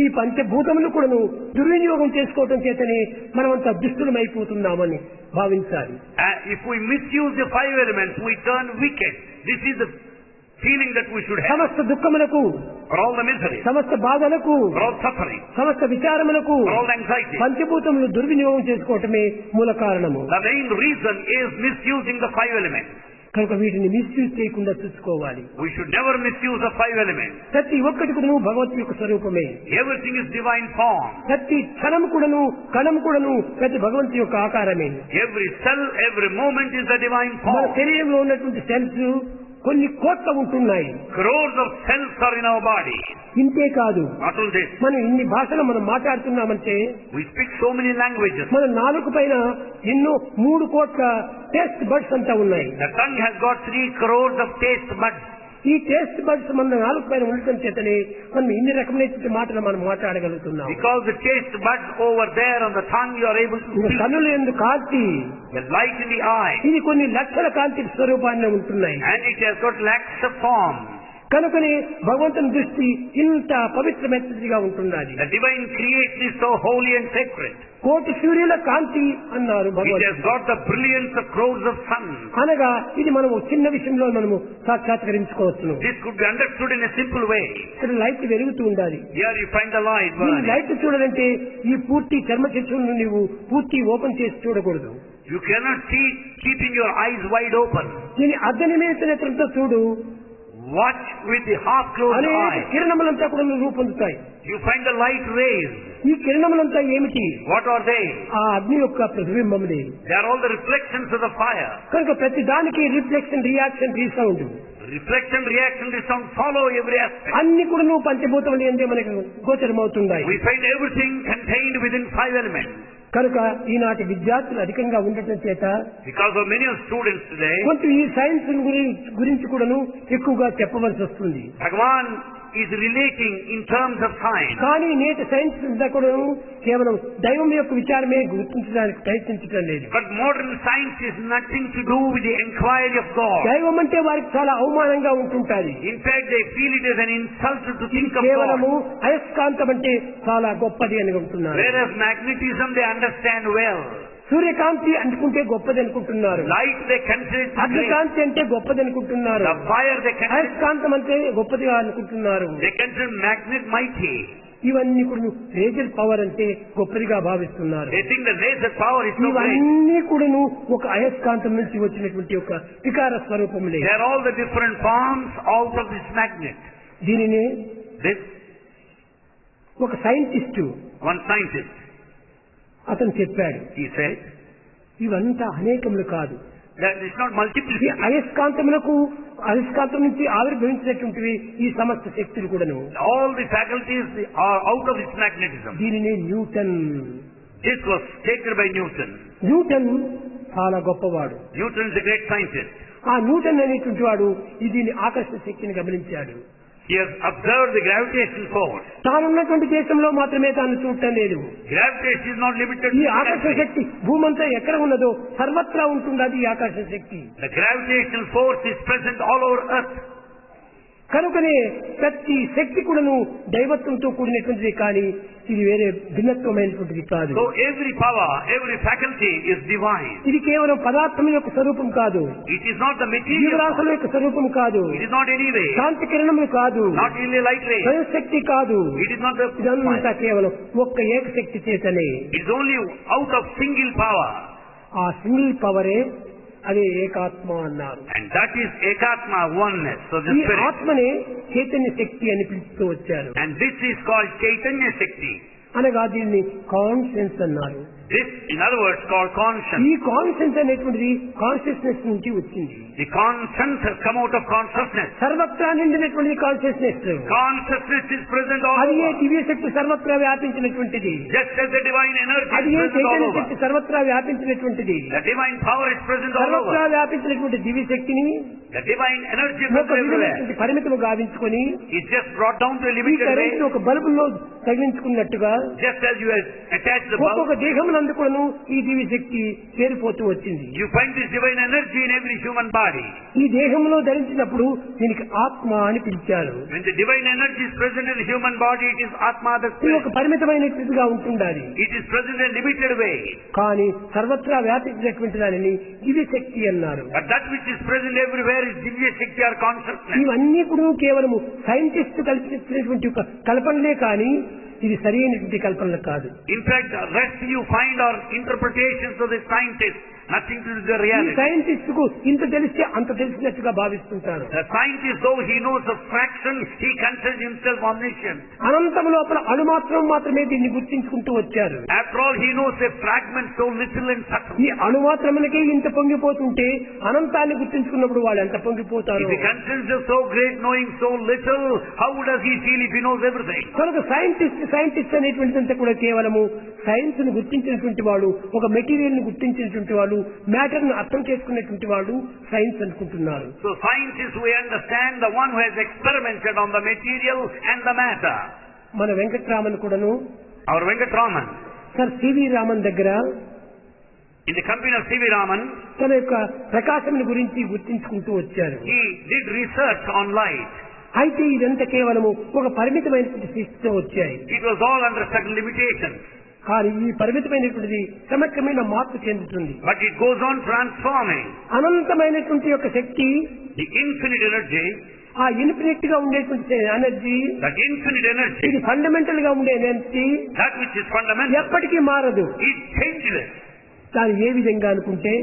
ఈ పంచభూతములు కూడా దుర్వినియోగం చేసుకోవటం చేతనే మనమంతా దుష్టులమైపోతున్నామని భావించాలి. If we misuse the 5 elements, we turn wicked. This is the feeling that we should have. సమస్త దుఃఖములకు, For all the misery, సమస్త బాధలకు, for all suffering, సమస్త విచారములకు for all anxiety. పంచభూతములు దుర్వినియోగం చేసుకోవటమే మూల కారణము. The main reason is misusing the 5 elements. కనుక వీటిని మిస్యూజ్ చేయకుండా చూసుకోవాలి. We should never misuse the 5 elements. ప్రతి ఒక్కటి కూడా భగవత్ యొక్క స్వరూపమే. Everything is divine form. ప్రతి క్షణం కూడాను కణం కూడాను ప్రతి భగవంతు యొక్క ఆకారమే. Every cell, every moment is a divine మన form. శరీరంలో ఉన్నటువంటి సెల్స్ కొన్ని కోట్ల ఉంటున్నాయి. Crores of cells are in our body. ఇంతే కాదు, Not only this, మనం ఇన్ని భాషలు మనం మాట్లాడుతున్నామంటే we speak so many languages. మన నాలుగు పైన ఎన్నో 3 కోట్ల టేస్ట్ బడ్స్ అంతా ఉన్నాయి. The tongue has got 3 crores of taste buds. ఈ టేస్ట్ బడ్స్ మన నాలుగు పైన ఉండటం చేతనే మనం ఇన్ని రకమైన మాటలు మనం మాట్లాడగలుగుతున్నాం. Because the taste buds over there on the tongue, you are able to ఇంకా see. కన్నులు ఎందుకు కాంతి, The light in the eye. ఇది కొన్ని లక్షల కాంతి స్వరూపాన్ని ఉంటున్నాయి. And it has got lakhs of forms. కనుకనే భగవంతుని దృష్టి ఇంత పవిత్రమైనదిగా ఉంటున్నది. The divine creation is so holy and sacred. కోటి సూర్యుల కాంతి అన్నారు It భగవంతుడు. has got the brilliance of crores of suns. అనగా ఇది మనము చిన్న విషయంలో మనము సాక్షాత్కరించుకోవచ్చును. This could be understood in a simple way. ఇక్కడ లైట్ వెలుగుతూ ఉండాలి. Here you find the light ఈ burning. లైట్ చూడాలంటే ఈ పూర్తి చర్మ చక్షులను నీవు పూర్తి ఓపెన్ చేసి చూడకూడదు. You cannot see keeping your eyes wide open. దీని అర్ధనిమేషనేత్రంతో చూడు. Watch with the half closed అనేక eye. కిరణములంతా కూడా రూపొందుతాయి. You find the light rays. ఈ కిరణములంతా ఏమిటి? What are they? ఆ అగ్ని యొక్క ప్రతిబింబములే. They are all the reflections of the fire. కనుక ప్రతి దానికి reflection, reaction, resound Reflection, reaction, resound follow every aspect. అన్ని కూడా నువ్వు పంచభూతములు ఏందే మనకు గోచరమవుతున్నాయి. We find everything contained within 5 elements. కనుక ఈనాటి విద్యార్థులు అధికంగా ఉండటం చేత Because of many of students today, కొంచెం ఈ సైన్స్ గురించి కూడాను ఎక్కువగా చెప్పవలసి వస్తుంది. Bhagavan is relating in terms of science. కానీ నేటి సైన్స్ అంతా కూడాను కేవలం దైవం యొక్క విచారమే గుర్తించడానికి ప్రయత్నించడం లేదు. But modern science is nothing to do with the inquiry of God. దైవం అంటే వారికి చాలా అవమానంగా ఉంటుంటాది. In fact, they feel it as an insult to ఇది think of కేవలము God. అయస్కాంతం అంటే చాలా గొప్పది అని అనుకుంటున్నారు. Whereas magnetism they understand well. సూర్యకాంతి అనుకుంటే గొప్పది అనుకుంటున్నారు. Light they consider it great. అగ్నికాంతి అంటే గొప్పది అనుకుంటున్నారు. The fire they consider, అయస్కాంతం అంటే గొప్పదిగా అనుకుంటున్నారు. they consider magnet mighty. ఇవన్నీ కూడా లేజర్ పవర్ అంటే గొప్పదిగా భావిస్తున్నారు. They think the laser power is so great. ఇవన్నీ కూడాను ఒక అయస్కాంతం నుంచి వచ్చినటువంటి ఒక వికార స్వరూపములే. They are all the different forms out of this magnet. దీనినే This ఒక సైంటిస్టు one scientist, అతను చెప్పాడు, he said, ఇవంతా అనేకములు కాదు, That is not ఈ multiplicity. అయస్కాంతం నుంచి ఆవిర్భవించినటువంటివి ఈ సమస్త శక్తులు కూడాను. All the faculties are out of its magnetism. దీనిని Newton This was stated by Newton. Newton చాలా గొప్పవాడు. Newton is a great scientist. ఆ న్యూటన్ అనేటువంటి వాడు దీని ఆకర్షణ శక్తిని గమనించాడు. He has observed the gravitational force. తానున్నటువంటి దేశంలో మాత్రమే తాను చూడటం లేదు. Gravitation is not limited ఈ to ఆకర్షణ country. శక్తి భూమంతా ఎక్కడ ఉన్నదో సర్వత్రా ఉంటున్నది ఈ ఆకర్షణ శక్తి. The gravitational force is present all over Earth. కనుకనే ప్రతి శక్తి కూడాను దైవత్వంతో కూడినటువంటిది, కానీ ఇది వేరే భిన్నత్వమైనటువంటిది కాదు. So every power, every faculty is divine. ఇది కేవలం పదార్థం యొక్క స్వరూపం కాదు, It is not the material. జీవరాశుల యొక్క స్వరూపం కాదు, It is not any ray. కాంతి కిరణములు కాదు, Not really light ray. స్వయంశక్తి కాదు. It is not the ఇదంతా కేవలం ఒక్క ఏకశక్తి చేతనే. It is only out of single power. ఆ సింగిల్ పవరే అదే ఏకాత్మ అన్నారు. And that is Ekatma, oneness. So the ఈ spirit. ఆత్మనే చైతన్య శక్తి అని పిలుస్తూ వచ్చారు. And this is called Chaitanya Shakti. అనగా దీన్ని కాన్షియన్స్ అన్నారు. This, in other words, called conscience. ఈ కాన్షియన్స్ అనేటువంటిది కాన్షియస్నెస్ నుంచి వచ్చింది. The conscience has come out of consciousness. సర్వత్రా నిండినటువంటి consciousness, Consciousness is present all అది ఏ over. దివ్య శక్తి సర్వత్రా వ్యాపించినటువంటిది. Just as the divine energy అది is A present all Chaitanya over. శక్తి సర్వత్రా వ్యాపించినటువంటిది. The divine power is present all సర్వత్రా over. వ్యాపించినటువంటి దివ్య శక్తిని The divine energy is ఒక present everywhere. విధమైనటువంటి పరిమితము గావించుకొని It's just brought down to a ఈ limited way. Current ఒక బల్బులో తగిలించుకున్నట్టుగా Just as you have attached the bulb, ఒక్కొక్క దేహమునందు కూడాను ఈ దివ్య శక్తి చేరిపోతూ వచ్చింది. you find this divine energy in every human body. ఈ దేహంలో ధరించినప్పుడు దీనికి ఆత్మ అని పిలిచారు. When the divine energy is present in the human body, it is Atma, the ఇది ఒక spirit. పరిమితమైనట్టుగా ఉంటుండాలి. It is present in a limited way. కానీ సర్వత్రా వ్యాపించినటువంటి దానిని దివ్య శక్తి అన్నారు. But that which is present everywhere is Divya Shakti or consciousness. ఇవన్నీ కూడా కేవలము సైంటిస్ట్ కల్పించినటువంటి ఒక కల్పనలే, కానీ ఇది సరైనటువంటి కల్పనలు కాదు. In fact, the rest you find are interpretations of the scientists, nothing to do with the ఈ reality. సైంటిస్ట్ కు ఇంత తెలిస్తే అంత తెలిసినట్టుగా భావిస్తుంటారు. The scientist, though he knows a fraction, he considers himself omniscient. అనంతం లోపల అణుమాత్రం మాత్రమే దీన్ని గుర్తించుకుంటూ వచ్చారు. After all, he knows a fragment so little and subtle. ఈ అణుమాత్రములకే ఇంత పొంగిపోతుంటే అనంతాన్ని గుర్తించుకున్నప్పుడు వాళ్ళు ఎంత పొంగిపోతారు. If he considers himself so great, knowing so little, how does he feel if he knows everything? కనుక సైంటిస్ట్ అనేటువంటిదంతా కూడా కేవలము సైన్స్ ను గుర్తించినటువంటి వాడు, ఒక మెటీరియల్ ను గుర్తించినటువంటి వాడు, మ్యాటర్ ను అర్థం చేసుకున్నటువంటి వాడు సైన్స్ అనుకుంటున్నారు. So scientists, we understand the one who has experimented on the material and the matter. మన వెంకట్రామన్ కూడాను Our Venkatraman, sir C V Raman దగ్గర in the company of C.V. Raman, తన యొక్క ప్రకాశం గురించి గుర్తించుకుంటూ వచ్చారు. he did research on light. అయితే ఇదంతా కేవలము ఒక పరిమితమైనటువంటి స్థితితో వచ్చాయి. It was all under certain limitations. కానీ ఈ పరిమితమైనటువంటిది క్రమక్రమేణ మార్పు చెందుతుంది. But it goes on transforming. అనంతమైనటువంటి యొక్క శక్తి, The infinite energy, ఆ ఇన్ఫినిట్ గా ఉండేటువంటి ఎనర్జీ, that infinite energy, ఇది ఫండమెంటల్ గా ఉండే energy that which is fundamental, ఎప్పటికీ మారదు. is changeless. దాని ఏ విధంగా అనుకుంటే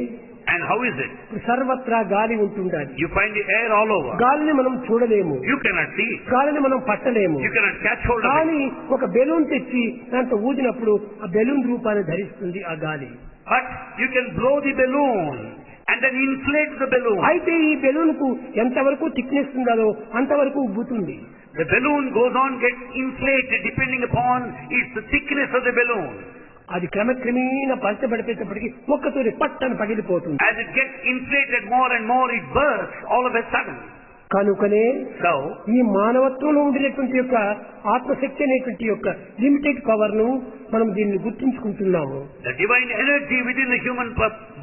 And how is it? సర్వత్రా గాలి ఉంటుండాలి. You find the air all over. గాలిని మనం చూడలేము, You cannot see it. గాలిని మనం పట్టలేము. You cannot catch hold of it. కానీ ఒక బెలూన్ తెచ్చి దాంతో ఊదినప్పుడు ఆ బెలూన్ రూపాన్ని ధరిస్తుంది ఆ గాలి. But you can blow the balloon and then inflate the balloon. అయితే ఈ బెలూన్ కు ఎంతవరకు థిక్నెస్ ఉందో అంతవరకు ఉబ్బుతుంది. The balloon goes on, gets inflated depending upon its the thickness of the balloon. అది క్రమక్రమేణా పలచబడిపోయేటప్పటికి ఒక్కతోని పట్టని పగిలిపోతుంది. As it gets inflated more and more, it bursts all of a sudden. కనుకనే So, ఈ మానవత్వంలో ఉండినటువంటి యొక్క ఆత్మశక్తి అనేటువంటి యొక్క లిమిటెడ్ పవర్ ను మనం దీన్ని గుర్తించుకుంటున్నాము. the divine energy within the human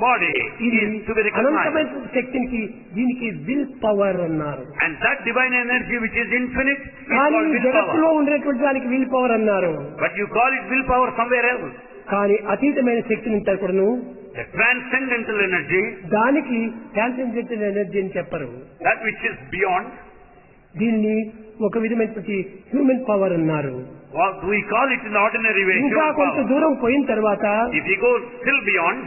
body ఇది is to be recognized. అనంతమైన శక్తికి దీనికి విల్ పవర్ అన్నారు. And that divine energy which is infinite is కానీ called will జగత్తులో power. ఉండేటువంటి దానికి విల్ పవర్ అన్నారు. But you call it will power somewhere else. కానీ అతీతమైన శక్తిని ఉంటారు కూడాను, The transcendental energy, దానికి ట్రాన్సెండెంటల్ ఎనర్జీ అని చెప్పరు. that which is beyond, దీన్ని ఒక విధమైనటువంటి హ్యూమన్ పవర్ అన్నారు. what we call it in the ordinary way, ఇంకా human కొంత power. దూరం పోయిన తర్వాత If you go still beyond,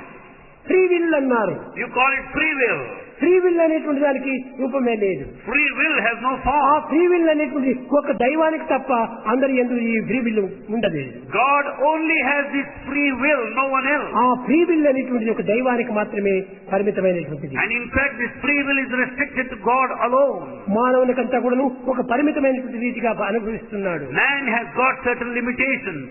free will అన్నారు. You call it free will. Free will అనేటువంటి దానికి రూపమే లేదు. Free will has no ఆ form. ఫ్రీ విల్ అనేటువంటి ఒక దైవానికి తప్ప అందరి యందు ఈ ఫ్రీ విల్ ఉండదు. God only has this free will, no one else. ఆ ఫ్రీ విల్ అనేటువంటిది ఒక దైవానికి మాత్రమే పరిమితమైనటువంటిది. And in fact, this free will is restricted to God alone. మానవునికంతా కూడాను ఒక పరిమితమైనటువంటి రీతిగా అనుభవిస్తున్నాడు. Man has got certain limitations.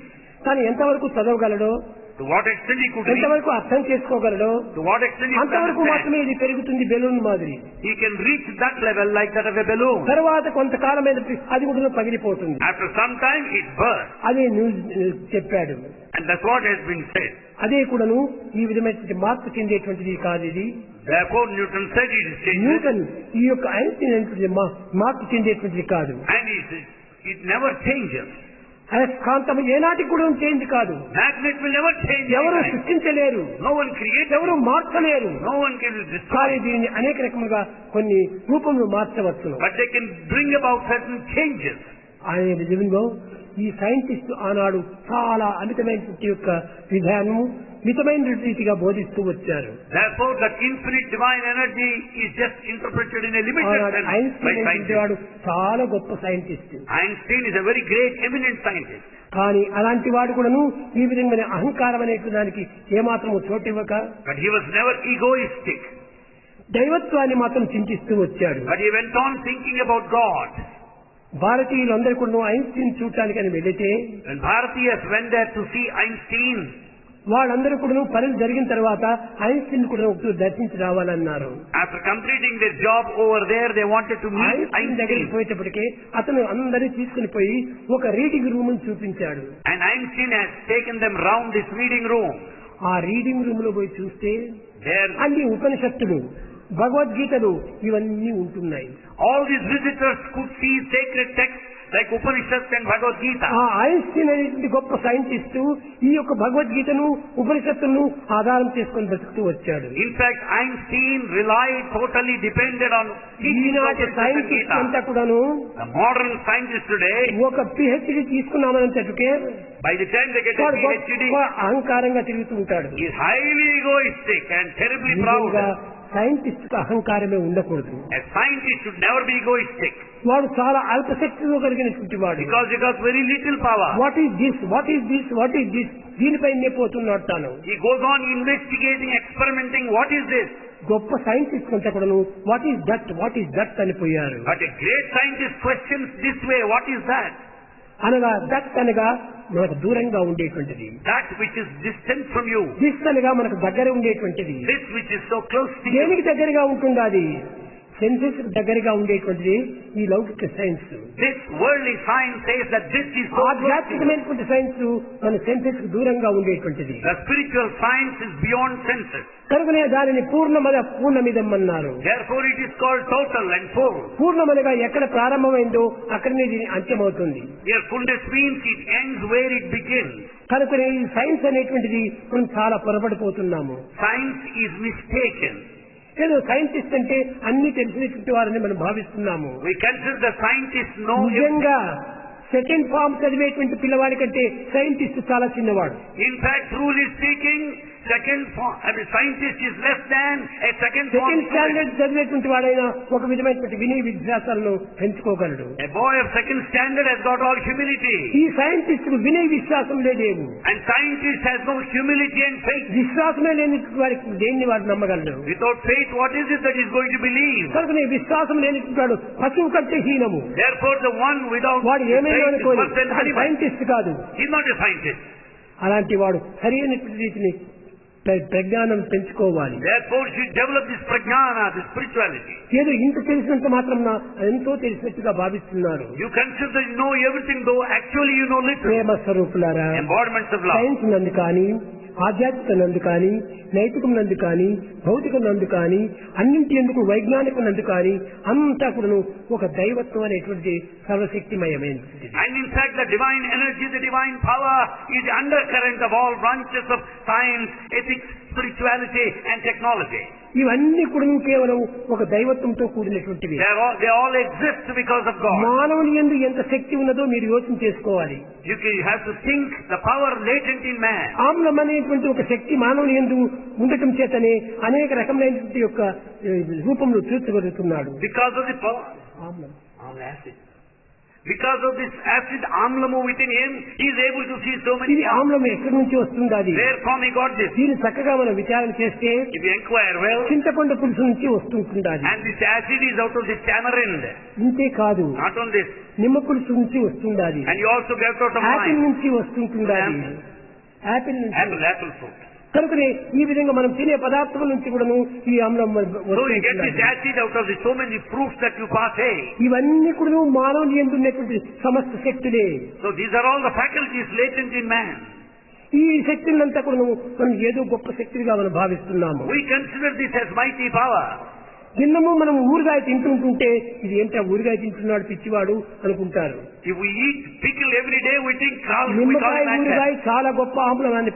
కానీ ఎంతవరకు చదవగలడో, To what extent he could read, ఎంతవరకు అర్థం చేసుకోగలడో to what extent he could అంతవరకు understand. మాత్రమే ఇది పెరుగుతుంది బెలూన్ మాదిరి. He can reach that level like that of a balloon. తర్వాత కొంతకాలమైన అది కూడా పగిలిపోతుంది. After some time, it bursts. అదే న్యూస్ చెప్పాడు. And that's what has been said. అదే కూడాను ఈ విధమైనటువంటి మార్పు చెందేటువంటిది కాదు ఇది. Therefore, Newton said it is changed. Newton ఈ యొక్క ఐన్స్టీన్ అనేటువంటిది మార్పు చెందేటువంటిది కాదు. And he said, it never changes. అయస్కాంతం ఏనాటికి కూడా చేంజ్ కాదు. Magnet will never change. ఎవరు anytime. సృష్టించలేరు, No one creates. ఎవరు మార్చలేరు. No one can destroy. కానీ దీనిని అనేక రకములుగా కొన్ని రూపంలో మార్చవచ్చును. But they can bring about certain changes. ఆయన నిజంగా ఈ సైంటిస్ట్ ఆనాడు చాలా అమితమైనటువంటి యొక్క విధానము మితమైన రీతిగా బోధిస్తూ వచ్చారు. Therefore, that infinite divine energy is just interpreted in a limited sense by Einstein scientists. వాడు చాలా గొప్ప scientist. Einstein is a very great, eminent scientist. కానీ అలాంటి వాడు కూడాను ఈ విధంగా అహంకారం అనే దానికి ఏమాత్రము చోటివ్వక But he was never egoistic. దైవత్వాన్ని మాత్రం చింతిస్తూ వచ్చాడు. But he went on thinking about God. భారతీయులందరూ కూడా ఐన్స్టీన్ చూడటానికి అని వెళితే When Bharatiyas went there to see Einstein, వాళ్ళందరూ కూడా పనులు జరిగిన తర్వాత ఐన్స్టీన్ కూడా ఒకసారి దర్శించి రావాలన్నారు. after completing their job over there, they wanted to meet Einstein దగ్గరికి Einstein. పోయేటప్పటికే అతను అందరినీ తీసుకుని పోయి ఒక రీడింగ్ రూమ్ చూపించాడు. And Einstein has taken them round this reading room. ఆ రీడింగ్ రూమ్ లో పోయి చూస్తే There, అన్ని ఉపనిషత్తులు, భగవద్గీతలు ఇవన్నీ ఉంటున్నాయి. all these visitors could see sacred texts like Upanishads and Bhagavad Gita. ఆ ఐన్స్టీన్ అనేటువంటి గొప్ప సైంటిస్టు ఈ యొక్క భగవద్గీతను ఉపనిషత్తులను ఆధారం చేసుకుని బ్రతుకుతూ వచ్చాడు. In fact, Einstein relied, totally depended on teaching of ఈనాటి Upanishads and సైంటిస్ట్ అంతా Gita. కూడాను The modern scientists today, ఒక PhD తీసుకున్నామనంతటికే by the time they get a వాడు PhD, గొప్ప అహంకారంగా తిరుగుతూ ఉంటాడు. is highly egoistic and terribly నిజంగా proud. సైంటిస్ట్ అహంకారమే ఉండకూడదు. A scientist should never be egoistic వాడు చాలా అల్పశక్తితో కలిగినటువంటి వాడు. because he got very little power. What is this, what is this, what is this, దీనిపైనే పోతున్నాడు తాను. He goes on investigating, experimenting. What is this? గొప్ప scientist అంతా కూడాను what is that, what is that అని పోయారు. But a great scientist questions this way, what is that? అనగా that అనగా మనకు దూరంగా ఉండేటువంటిది, That which is distant from you. This అనగా మనకు దగ్గర ఉండేటువంటిది. This which is so close to you. దేనికి దగ్గరగా ఉంటుండాలి? సెన్సెస్ దగ్గరగా ఉండేటువంటిది ఈ లౌకిక science. This worldly science says that this is so close to you. ఆధ్యాత్మికమైనటువంటి సైన్స్ మన సెన్సెస్ కు దూరంగా ఉండేటువంటిది. The spiritual science is beyond senses. కనుకనే దానిని పూర్ణమిదం అన్నారు. Therefore it is called total and full. పూర్ణమనగా ఎక్కడ ప్రారంభమైందో అక్కడనే దీని అంత్యమవుతుంది. Here fullness means it ends where it begins. కనుకనే ఈ సైన్స్ అనేటువంటిది మనం చాలా పొరపడిపోతున్నాము. Science is mistaken. ఏదో సైంటిస్ట్ అంటే అన్ని తెలిసినటువంటి వారని మనం భావిస్తున్నాము. We consider the scientists know everything. నిజంగా సెకండ్ ఫార్మ్ చదివేటువంటి పిల్లవాడి కంటే సైంటిస్ట్ చాలా చిన్నవాడు. In fact, truly speaking, scientist is less than a second form second student. Standard చదివేటువంటి వాడైనా ఒక విధమైనటువంటి వినయ విశ్వాసాలను పెంచుకోగలడు. A boy of second standard has got all humility. ఈ సైంటిస్ట్ కు వినయ విశ్వాసం లేదేమో. And scientist has no humility and faith. విశ్వాసమే లేని వారికి దేన్ని వాడు నమ్మగలడు. Without faith, what is it that he is going to believe? కనుక నీ విశ్వాసం లేనిటువంటి వాడు పశువు కంటే హీనము. Therefore, the one without వాడు ఏమైనా faith is అనుకోని worse than animal. సైంటిస్ట్ కాదు. He is not a scientist. అలాంటి వాడు సరైనటువంటి రీతిని ప్రజ్ఞానం పెంచుకోవాలి. Therefore, you should develop this prajnana, this spirituality. ఏదో ఇంత తెలిసినంత మాత్రం ఎంతో తెలిసినట్టుగా భావిస్తున్నారు. You consider that you know everything, though actually you know little. ప్రేమ స్వరూపులారా, Embodiments of love. సైన్స్ నందు కానీ, ఆధ్యాత్మిక నందు కానీ, నైతికం నందు కానీ, భౌతికం నందు కానీ, అన్నింటి ఎందుకు వైజ్ఞానికం నందు కానీ అంతా కూడా ఒక దైవత్వం అనేటువంటి సర్వశక్తిమయమైనది. And in fact, the divine energy, the divine power is the undercurrent of all branches of science, ethics, spirituality and technology. ఇవన్నీ కూడా కేవలం ఒక దైవత్వంతో కూడినటువంటివి. They all exist because of God. మానవుని యందు ఎంత శక్తి ఉన్నదో మీరు యోచన చేసుకోవాలి. You have to think the power latent in man. ఆమ్లం అనేటువంటి ఒక శక్తి మానవుని యందు ఉండటం చేతనే అనేక రకమైనటువంటి యొక్క రూపంలో చూచగలుగుతున్నాడు. Because of the power. ఆమ్లం. Acid. Because of this acid amlamu within him, he is able to see so many. ఇది ఆమ్లం ఎక్కడి నుంచి వస్తుంది? అది where from he got this? దీన్ని చక్కగా మనం విచారణ చేస్తే if you inquire well, చింతపండు పులుసు నుంచి వస్తుంటుంది. and this acid is out of the tamarind. ఇంతే కాదు, not on this, నిమ్మ పులుసు నుంచి వస్తుంది. and you also get out of Apple wine. నుంచి వస్తుంటుంది. యాపిల్ నుంచి. apple fruit. కనుకనే ఈ విధంగా మనం తినే పదార్థాల నుంచి కూడాను ఈ ఆమ్లం so you get this acid out of the so many fruits that you partake. ఇవన్నీ కూడా మానవుని యందు ఉన్నటువంటి సమస్త శక్తులే. so these are all the faculties latent in man. ఈ శక్తులంతా కూడా మనం ఏదో గొప్ప శక్తిగా మనం భావిస్తున్నాము. we consider this as mighty power. నిన్నము మనం ఊరగాయ తింటుంటే ఇది ఏంటో ఊరగాయ తింటున్నాడు పిచ్చివాడు అనుకుంటారు. if we eat pickle every day, we think నిమ్మకాయ ఊరగాయ చాలా గొప్ప ఆమ్లాన్ని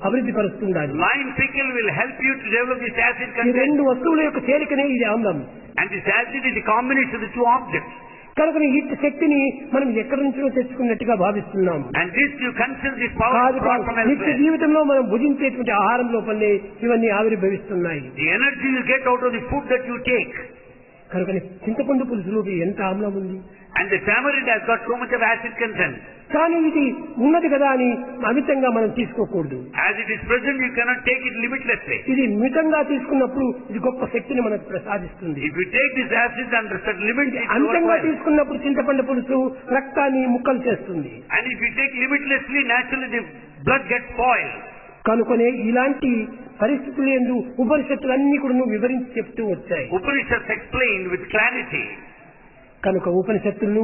అభివృద్ధి పరుస్తుంది. lime pickle will help you to develop this acid ఈ content. రెండు వస్తువుల యొక్క చేరికనే ఇది ఆమ్లం. and this acid is the combination of the two objects. కనుక ఈ శక్తిని మనం ఎక్కడి నుంచో తెచ్చుకున్నట్టుగా భావిస్తున్నాము. and this you consider this power from నిత్య elsewhere. జీవితంలో మనం భుజించేటువంటి ఆహారం లోపలనే ఇవన్నీ ఆవిర్భవిస్తున్నాయి. the energy you get out of the food that you take. కనుక చింతపండు పులుసులో ఎంత ఆమ్లం ఉంది. and the tamarind has got so much of acid content. కానీ ఇది ఉన్నది కదా అని అమితంగా మనం తీసుకోకూడదు. as it is present, you cannot take it limitlessly. ఇది మితంగా తీసుకున్నప్పుడు ఇది గొప్ప శక్తిని మనకు ప్రసాదిస్తుంది. if you take this acid under certain limit, it అమితంగా works well. తీసుకున్నప్పుడు చింతపండు పులుసు రక్తాన్ని ముక్కలు చేస్తుంది. and if you take limitlessly, naturally the blood gets spoiled. కనుకనే ఇలాంటి పరిస్థితులు యందు ఉపనిషత్తులు అన్ని కూడా వివరించి చెప్తూ వచ్చాయి. Upanishads explained with clarity. కనుక ఉపనిషత్తులను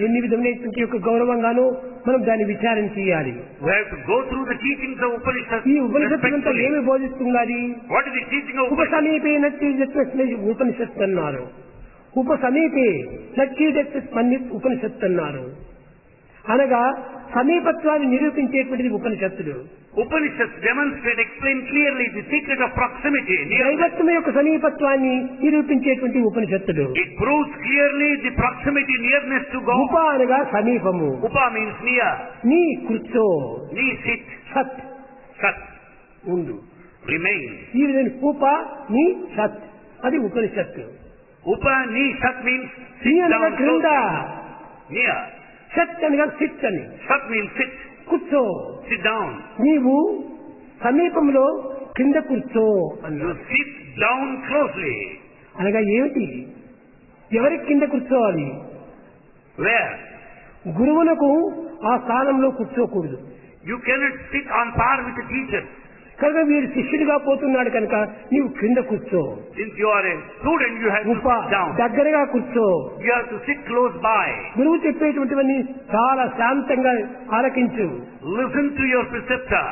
ఎన్ని విధమైనటువంటి యొక్క గౌరవంగానో మనం దాన్ని విచారణ చేయాలి. we have to go through the teachings of Upanishads. ఈ ఉపనిషత్తులంతా ఏమి బోధిస్తున్నది? what is the teaching of ఉపసమీపే నచ్చి ఉపనిషత్తు అన్నారు. ఉపసమీపే నచ్చి ఉపనిషత్తు అన్నారు. అనగా సమీపత్వాన్ని నిరూపించేటువంటిది ఉపనిషత్తులు. Upanishads demonstrate, explain clearly the secret of proximity. దైవత్వం యొక్క సమీపత్వాన్ని నిరూపించేటువంటి ఉపనిషత్తులు. it proves clearly the proximity, nearness to God. ఉప అనగా సమీపము. upa means near. నీ కూర్చో. ni sit. సత్ sat ఉండు. remain. ఈ విధంగా ఉప నీ సత్ అది ఉపనిషత్తు. upa ni sat means నీ sit అనగా down క్రింద. near. సత్ అనగా సిట్ అని. sat means sit. కూర్చో. sit down. నీవు సమీపంలో కింద కూర్చో you అన్నాడు. sit down closely. అనగా ఏమిటి? ఎవరికి కింద కూర్చోవాలి? where? గురువులకు ఆ స్థానంలో కూర్చోకూడదు. you cannot sit on par with the teacher. కనుక వీడు శిష్యుడిగా పోతున్నాడు కనుక నీవు కింద కూర్చో. since you are a student, you have to ఉప sit down. దగ్గరగా కూర్చో. you have to sit close by. గురువు చెప్పేటువంటివన్నీ చాలా శాంతంగా ఆలకించు. listen to your preceptor.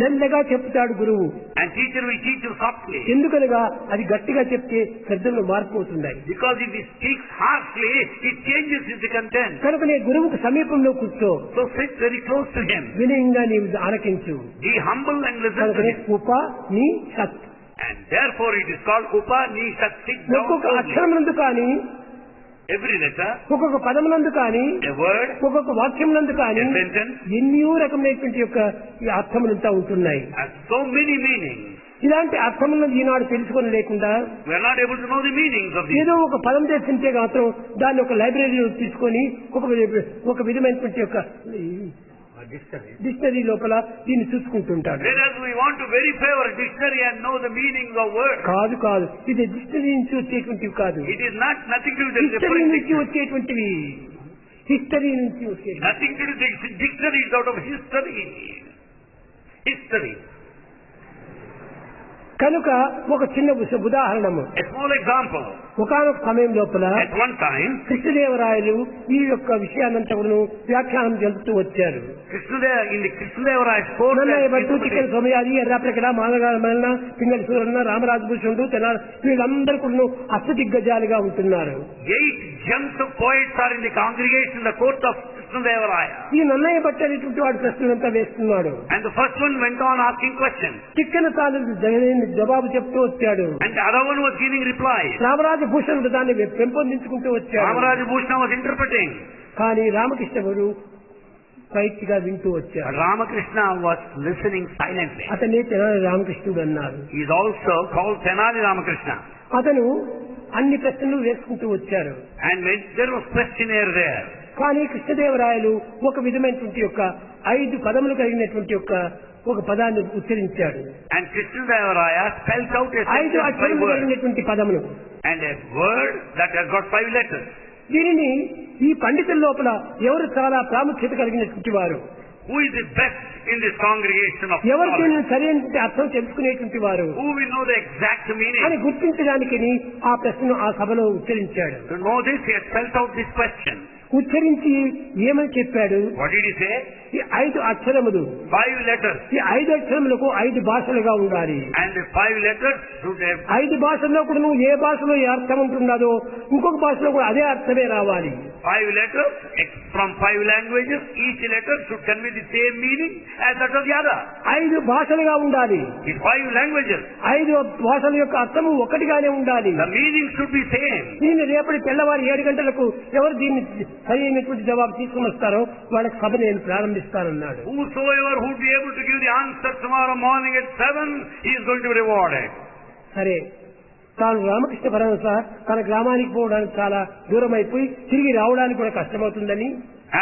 నెమ్మదిగా చెప్తాడు గురువు. and teacher will teach you softly. ఎందుకనగా అది గట్టిగా చెప్తే శ్రద్ధలు మారిపోతున్నాయి. because if he speaks harshly, it changes the content. కనుకనే గురువుకు సమీపంలో కూర్చో. so sit very close to him. వినయంగా నీవు ఆలకించు. be humble and listen to కనుకనే him. ఉప నీ సత్. and therefore it is called upa ni sat. sit down ఒక్కొక్క closely. అక్షరమునందు కానీ every letter, ఒక్కొక్క పదమునందు కానీ a word, ఒక్కొక్క వాక్యమునందు కానీ a sentence ఎన్నో రకమైనటువంటి యొక్క ఈ అర్థములంతా ఉంటున్నాయి. has so many meanings. ఇలాంటి అర్థములను ఈనాడు తెలుసుకొని లేకుండా we are not able to know the meanings of these. ఏదో ఒక పదం తెలిసింటే మాత్రం దాన్ని ఒక లైబ్రరీలో తీసుకొని ఒక విధమైనటువంటి యొక్క డిక్షనరీ లోపల దీన్ని చూసుకుంటుంటాడు. whereas we want to verify our dictionary and know the meaning of words. కాదు కాదు, ఇది డిక్షనరీ నుంచి వచ్చేటువంటివి కాదు. it is not nothing to do with the history reference నుంచి dictionary. వచ్చేటువంటివి. హిస్టరీ నుంచి వచ్చేటువంటివి. nothing to do with the dictionary is out of history. history. కనుక ఒక చిన్న ఉదాహరణము. a small example. ఒకానొక సమయం లోపల at one time కృష్ణదేవరాయలు ఈ యొక్క విషయాన్నంతా కూడా వ్యాఖ్యానం జరుపుతూ వచ్చారు. in the Krishnadevaraya court, Nannaya Bhattu, చిక్కల Somayaji, ఎర్రాప్రకట, మానగాల Mallanna, Pingali Suranna, రామరాజభూషణుడు, Tenali వీళ్ళందరూ కూడా అష్టదిగ్గజాలుగా ఉంటున్నారు. 8 gems of poets are in the congregation in the court of Krishnadevaraya. ఈ నన్నయ్య భట్ అనేటువంటి వాడు ప్రశ్నలంతా వేస్తున్నాడు. And the first one went on asking questions. చిక్కన తాను జవాబు చెప్తూ వచ్చాడు. And the other one was giving replies. రామరాజభూషణుడు దాన్ని పెంపొందించుకుంటూ వచ్చాడు. Ramarajabhushana was interpreting. కానీ రామకృష్ణ గురు పైకిగా వింటూ వచ్చాడు. Ramakrishna was listening silently. అతనే తెనాలి రామకృష్ణుడు అన్నారు. He is also called Tenali Ramakrishna. అతను అన్ని ప్రశ్నలు వేసుకుంటూ వచ్చారు. And when there was questionnaire there. కానీ కృష్ణదేవరాయలు ఒక విధమైనటువంటి యొక్క 5 పదములు కలిగినటువంటి ఒక పదాన్ని ఉచ్చరించాడు. And Krishnadevaraya spelled out a 5 అక్షరములు కలిగినటువంటి పదములు. And a word that has got 5 letters. దీనిని ఈ పండితుల లోపల ఎవరు చాలా ప్రాముఖ్యత కలిగినటువంటి వారు, Who is the best in this congregation of ఎవరు scholars? దీనిని సరైన అర్థం తెలుసుకునేటువంటి వారు Who will know the exact meaning? అని గుర్తించడానికి ఆ ప్రశ్నను ఆ సభలో ఉచ్చరించాడు. To know this, he has spelled out this question. ఉచ్చరించి ఏమని చెప్పాడు? What did he say? ఈ 5 అక్షరములు 5 letters. ఈ 5 అక్షరములకు 5 భాషలుగా ఉండాలి. And the 5 letters should have 5 భాషల్లో కూడా నువ్వు ఏ భాషలో ఏ అర్థం ఉంటున్నదో ఇంకొక భాషలో కూడా అదే అర్థమే రావాలి. 5 letters from 5 languages. Each letter should convey the same meaning as that of the other. 5 భాషలుగా ఉండాలి. It's 5 languages. 5 భాషల యొక్క అర్థము ఒకటిగానే ఉండాలి. The meaning should be same. దీన్ని రేపటి తెల్లవారు 7 గంటలకు ఎవరు దీన్ని సరైనటువంటి జవాబు తీసుకుని వస్తారో వాళ్ళకి సభ నేను ప్రారంభిస్తానన్నాడు. Whosoever who will be able to give the answer tomorrow morning at 7, he is going to be rewarded. సరే, తాను రామకృష్ణ పరమహంస తన గ్రామానికి పోవడానికి చాలా దూరం అయిపోయి తిరిగి రావడానికి కూడా కష్టమవుతుందని,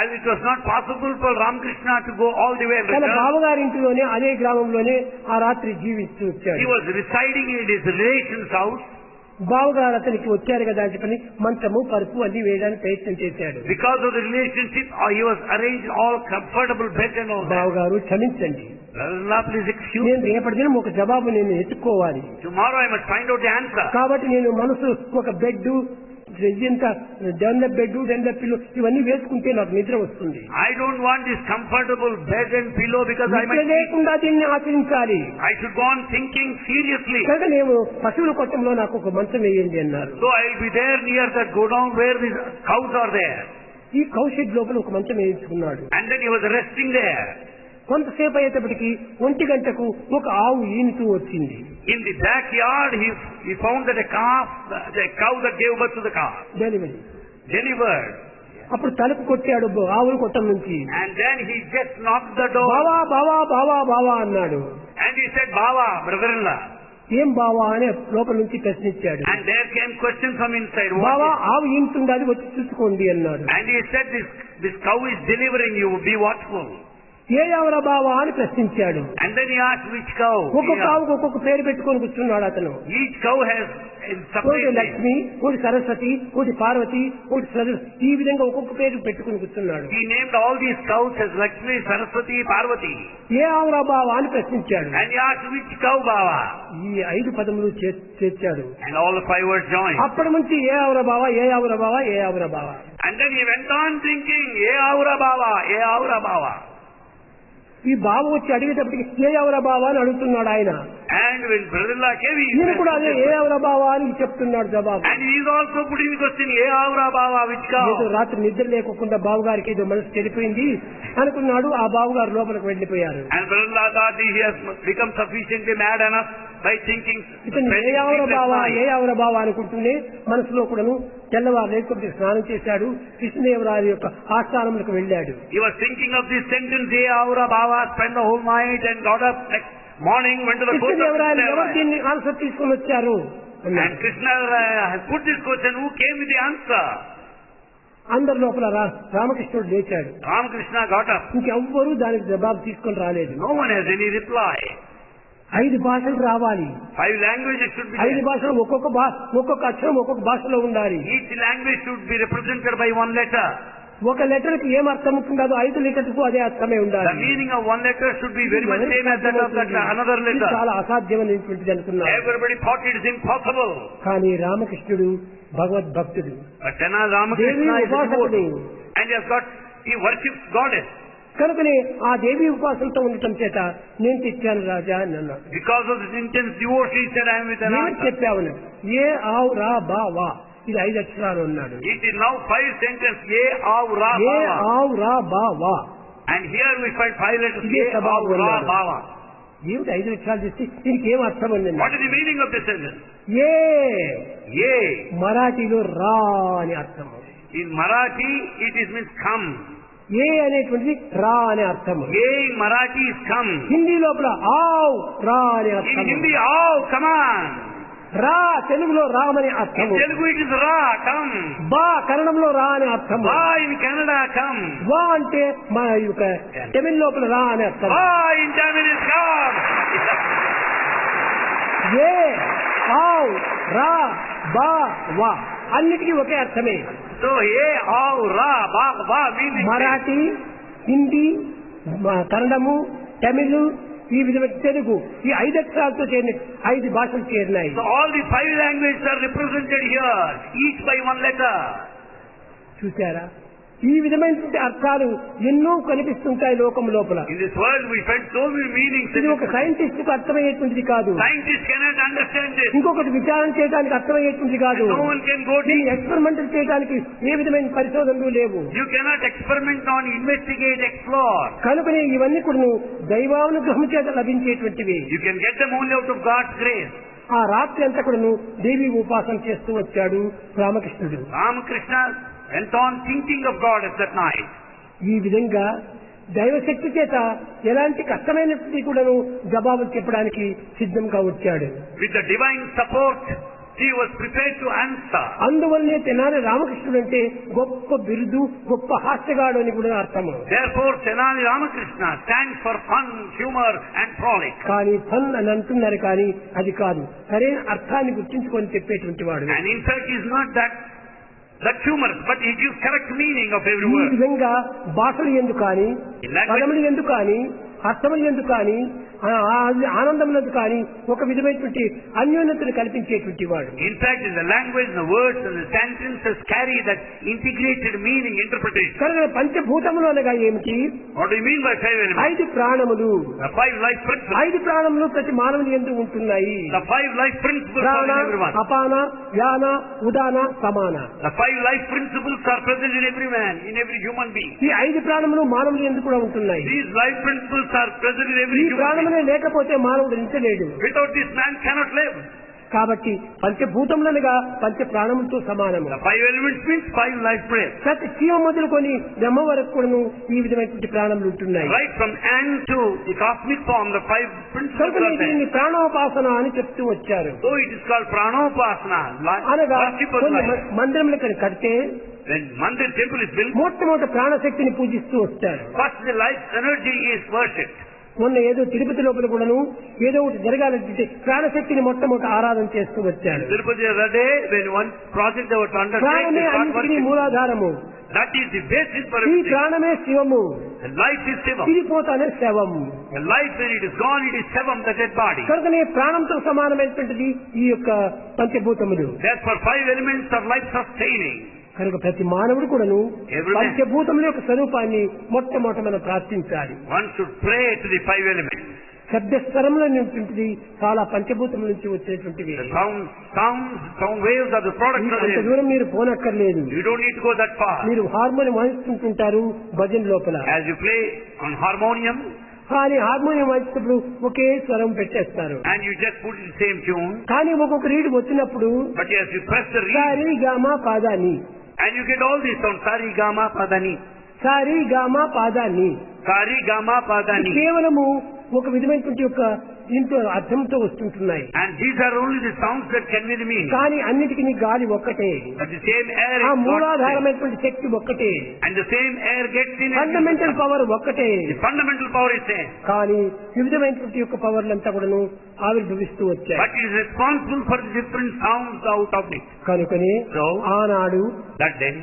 As it was not possible for Ramakrishna to go all the way and తన return, బావగారింటిలోనే అదే గ్రామంలోనే ఆ రాత్రి జీవిస్తూ వచ్చాడు. he was residing in his relation's house. బావగారు అతనికి వచ్చారు కదా అని చెప్పని మంచము పరుపు అన్ని వేయడానికి ప్రయత్నం చేశాడు. Because of the relationship, he was arranged all comfortable bed and all that. బావగారు క్షమించండి, Allah, please excuse నేను me. రేపటి దినం ఒక జవాబు నేను ఎత్తుక్కోవాలి. Tomorrow I must find out the answer. కాబట్టి నేను మనసు ఒక bed develop bed develop pillow ఇవన్నీ వేసుకుంటే నాకు నిద్ర వస్తుంది. I don't want this comfortable bed and pillow because I నిద్ర might లేకుండా దీన్ని ఆచరించాలి. I should go on thinking seriously. కనుక నేను పశువుల కొట్టంలో నాకు ఒక మంచం వేయండి అన్నారు. So I will be there near that godown where the cows are there. ఈ కౌషెడ్ లోపల ఒక మంచం వేయించుకున్నాడు. And then he was resting there. కొంతసేపు అయ్యేటప్పటికి 1 గంటకు ఒక ఆవు ఈనుతూ వచ్చింది. In the backyard, he found that a cow that gave birth to the calf, delivery delivered. అప్పుడు తలుపు కొట్టాడు ఆవుల కొట్టం నుంచి. And then he just knocked the door. బావా బావా బావా బావా అన్నాడు. And he said, Baba, brother-in-law. ఏం బావా అని లోపల నుంచి ప్రశ్నించాడు. And there came questions from inside. బావా ఆవు ఈనుతుండాలి వచ్చి చూసుకోండి అన్నాడు. And he said, this cow is delivering you, be watchful. ఏ ఎవరా బావా అని ప్రశ్నించాడు. And then he asked which cow. ఒక్కొక్క ఆవుకు ఒక్కొక్క పేరు పెట్టుకొని కూర్చున్నాడు అతను. Each cow has a ఒకటి separate name. లక్ష్మి, ఒకటి సరస్వతి, ఒకటి పార్వతి, ఒకటి సరస్వతి, ఈ విధంగా ఒక్కొక్క పేరు పెట్టుకుని కూర్చున్నాడు. He named all these cows as Lakshmi, Saraswati, Parvati. ఏ ఆవురా బావా అని ప్రశ్నించాడు. And he asked which cow, Baba. ఈ 5 పదములు చేర్చాడు. And all the 5 words joined. అప్పటి నుంచి ఏ ఆవురా బావా, ఏ ఆవురా బావా, ఏ ఆవురా బావా. And then he went on thinking, Ye Aura Baba, Ye Aura Baba. ఈ బావ వచ్చి అడిగేటప్పటికి ఏ ఎవరా బావా అని అడుగుతున్నాడు ఆయన. And when brother-in-law came, ఈయన కూడా అదే ఏ ఎవరా బావా అని చెప్తున్నాడు జవాబు. and he is also putting the question, Ye Aura Baba, which cow? ఏదో రాత్రి నిద్ర లేకుండా బావగారికి ఏదో మనసు చెడిపోయింది అనుకున్నాడు. ఆ బావగారు లోపలికి వెళ్లిపోయారు. And brother-in-law thought he has become sufficiently mad enough by thinking. ఇతను ఏ ఎవర బావా, ఏ ఎవర బావా అనుకుంటూనే మనసులో కూడాను తెల్లవారు లేకపోతే స్నానం చేశాడు. కృష్ణదేవరాయల యొక్క ఆస్థానంలోకి వెళ్ళాడు. He was thinking of this sentence, Ye Aura Baba, spent the whole night and got up next morning, went to the court of కృష్ణదేవరాయలు ఎవరు Krishna. దీన్ని ఆన్సర్ తీసుకుని వచ్చారు And Krishna has put this question, who came with the answer? అందరి లోపల రామకృష్ణుడు లేచాడు. Ramakrishna got up. ఇంకెవ్వరూ దానికి జవాబు తీసుకొని రాలేదు. No one has any reply. 5 భాషలు రావాలి. 5 languages should be 5 there. భాషలు ఒక్కొక్క అక్షరం ఒక్కొక్క భాషలో ఉండాలి. Each language should be represented by 1 letter. ఒక లెటర్ కి ఏం అర్థం ఉంటుందో 5 లెటర్స్ అదే అర్థమే ఉండాలి. The meaning of 1 letter should be very much same as that of that another ఇది letter. చాలా అసాధ్యమైనటువంటిది అనుకున్నారు. Everybody thought it is impossible. కానీ రామకృష్ణుడు భగవద్భక్తుడు, But then Devi Ramakrishna is ఉపాసకుడు. devoted. And he worships goddess. కనుకనే ఆ దేవి ఉపాసనతో ఉండటం చేత నేను తెచ్చాను రాజా అని అన్నాడు. Because of this intense devotion, he said, I am with an ఏమని answer. చెప్పావు? ఏ ఆవు రా బా వా, ఇది 5 అక్షరాలు అన్నాడు. It is now 5 sentences. Ye, Av, Ra, A Bava. ఆవ్ రా బా వా. And here we find 5 letters. Ye, Ye, Sabha, Av, Ra, Vallada. Bava. ఏమిటి 5 అక్షరాలు చేసి దీనికి ఏం అర్థం అండి? What is the meaning of this sentence? A Ye. మరాఠీలో రా అని అర్థం. In Marathi, it is means come. ఏ అనేటువంటిది రా అనే అర్థం. Ye in Marathi is come. Hindi లోపల ఆవ్ రా అనే In అర్థం. Hindi, Av, come on. రా తెలుగులో రామని In అర్థం. Telugu, it is Ra, come. బా కన్నడంలో రా అనే అర్థం. Va in Kannada, come. వా అంటే మన యొక్క తమిళ లోపల రా అనే అర్థం. Va in Tamil is come. ఏ ఆవ్ రా బా వా అన్నిటికీ ఒకే అర్థమే. So, Ye, Av, Ra, Va means Marathi, Hindi, కన్నడము, తమిళ, ఈ విధమైన తెలుగు, ఈ 5 అక్షరాలతో చేరిన 5 భాషలు చేరినాయి. So all the 5 languages are represented here, each by 1 letter. చూసారా? ఈ విధమైనటువంటి అర్థాలు ఎన్నో కనిపిస్తుంటాయి లోకం లోపల. In this world we find so many meanings. ఇది ఒక సైంటిస్ట్ కు అర్థమయ్యేటువంటిది కాదు. Scientists cannot understand this. ఇంకొకటి విచారణ చేయడానికి అర్థమయ్యేటువంటిది కాదు. No one can go దీన్ని deep. ఎక్స్పెరిమెంటల్ చేయడానికి ఏ విధమైన పరిశోధనలు లేవు. You cannot experiment on, investigate, explore. కనుకనే ఇవన్నీ కూడా దైవానుగ్రహం చేత లభించేటువంటివి. You can get them only out of God's grace. ఆ రాత్రి అంతా కూడాను దేవి ఉపాసన చేస్తూ వచ్చాడు రామకృష్ణుడు. Ramakrishna went on thinking of God at that night. ఈ విధంగా దైవశక్తి చేత ఎలాంటి కష్టమైనప్పటికీ కూడాను జవాబులు చెప్పడానికి సిద్ధంగా వచ్చాడు. With the divine support, he was prepared to answer. అందువల్లనే తెనాలి రామకృష్ణుడు అంటే గొప్ప బిరుదు, గొప్ప హాస్యగాడు అని కూడా అర్థము. Therefore, Tenali Ramakrishna stands for fun, humor and frolic. కానీ ఫన్ అని అంటున్నారు, కానీ అది కాదు. సరైన అర్థాన్ని గుర్తించుకొని చెప్పేటువంటి వాడు. And in fact, he is not that humorous, but he gives correct meaning of every ఈ word. విధంగా భాషలు ఎందుకు కానీ, పదములు ఎందుకు కానీ, అర్థములు ఎందుకు కానీ, ఆనందములకు కానీ ఒక విధమైనటువంటి అన్యోన్యతను కల్పించేటువంటి వాడు. In fact, in the language, the words and the sentences carry that integrated meaning, interpretation. కనుక పంచభూతములు అనగా ఏమిటి? What do you mean by 5 elements? 5 ప్రాణములు. The 5 life principles. 5 ప్రాణములు ప్రతి మానవుని యందు ఉంటున్నాయి. The 5 life principles are ప్రాణ, in everyone. అపాన, వ్యాన, ఉదాన, సమాన. The 5 life principles are present in every man, in every human being. ఈ 5 ప్రాణములు మానవుని యందు కూడా ఉంటున్నాయి. These life principles are present in ఈ every human being. ప్రాణములే లేకపోతే మానవుడు నిలిచలేడు. Without this, man cannot live. కాబట్టి పంచభూతములనగా పంచ ప్రాణములతో సమానము. The 5 elements means 5 life breaths. ప్రతి జీవం మొదలుకొని బ్రహ్మ వరకు కూడాను ఈ విధమైనటువంటి ప్రాణములు ఉంటున్నాయి. Right from ant to the cosmic form, the 5 principles కనుక are there. దీన్ని ప్రాణోపాసన అని చెప్తూ వచ్చారు. So it is called pranopasana, అనగా worship of కొన్ని life. మందిరములు కడితే When Mandir temple is built, మొట్టమొదటి ప్రాణశక్తిని పూజిస్తూ వచ్చారు. first the life energy is worshipped. మొన్న ఏదో తిరుపతి లోపల కూడాను ఏదో ఒకటి జరగాలంటే ప్రాణశక్తిని మొట్టమొదటి ఆరాధన చేస్తూ వచ్చారు. Tirupati the other day, when one project they were to undertake, ప్రాణమే they got అన్నిటికీ worship. మూలాధారము. That is the basis for ఈ everything. ప్రాణమే శివము. And life is Shivam. ఇది పోతానే శవము. And life, when it is gone, it is Shivam, the dead body. కనుకనే ప్రాణంతో సమానమైనటువంటిది ఈ యొక్క పంచభూతములు. Therefore, 5 elements are life sustaining. కనుక ప్రతి మానవుడు కూడాను Every man. పంచభూతముల యొక్క స్వరూపాన్ని మొట్టమొదట మనం ప్రార్థించాలి. One should pray to the 5 elements. శబ్దస్వరములు అనేటువంటిది చాలా పంచభూతముల నుంచి వచ్చేటువంటివి. The sound waves are the product of అంత the దూరం మీరు పోనక్కర్లేదు. You don't need to go that far. మీరు హార్మోనియం వాయిస్తుంటుంటారు భజన లోపల. As you play on harmonium, కానీ హార్మోనియం వాయించినప్పుడు ఒకే స్వరం పెట్టేస్తారు. and you just put the same tune, కానీ ఒక్కొక్క రీడ్ వచ్చినప్పుడు but as you press the reed, sari gama padani, and you get all these sounds, sari, gama, padani, sari gama padani, sari, gama, padani. కేవలము ఒక విధమైనటువంటి యొక్క దీంతో అర్థంతో వస్తుంటున్నాయి. And these are only the sounds that convey the meaning. కానీ అన్నిటికీ గాలి ఒక్కటే. But the same air ఆ is God's మూలాధారమైనటువంటి శక్తి ఒక్కటే. and the same air gets in. Fundamental power ఒక్కటే. The fundamental power is same. కానీ వివిధమైనటువంటి యొక్క పవర్లంతా కూడాను ఆవిర్భవిస్తూ వచ్చాయి. But it is responsible for the different sounds out of it. కనుకనే So, ఆనాడు that day,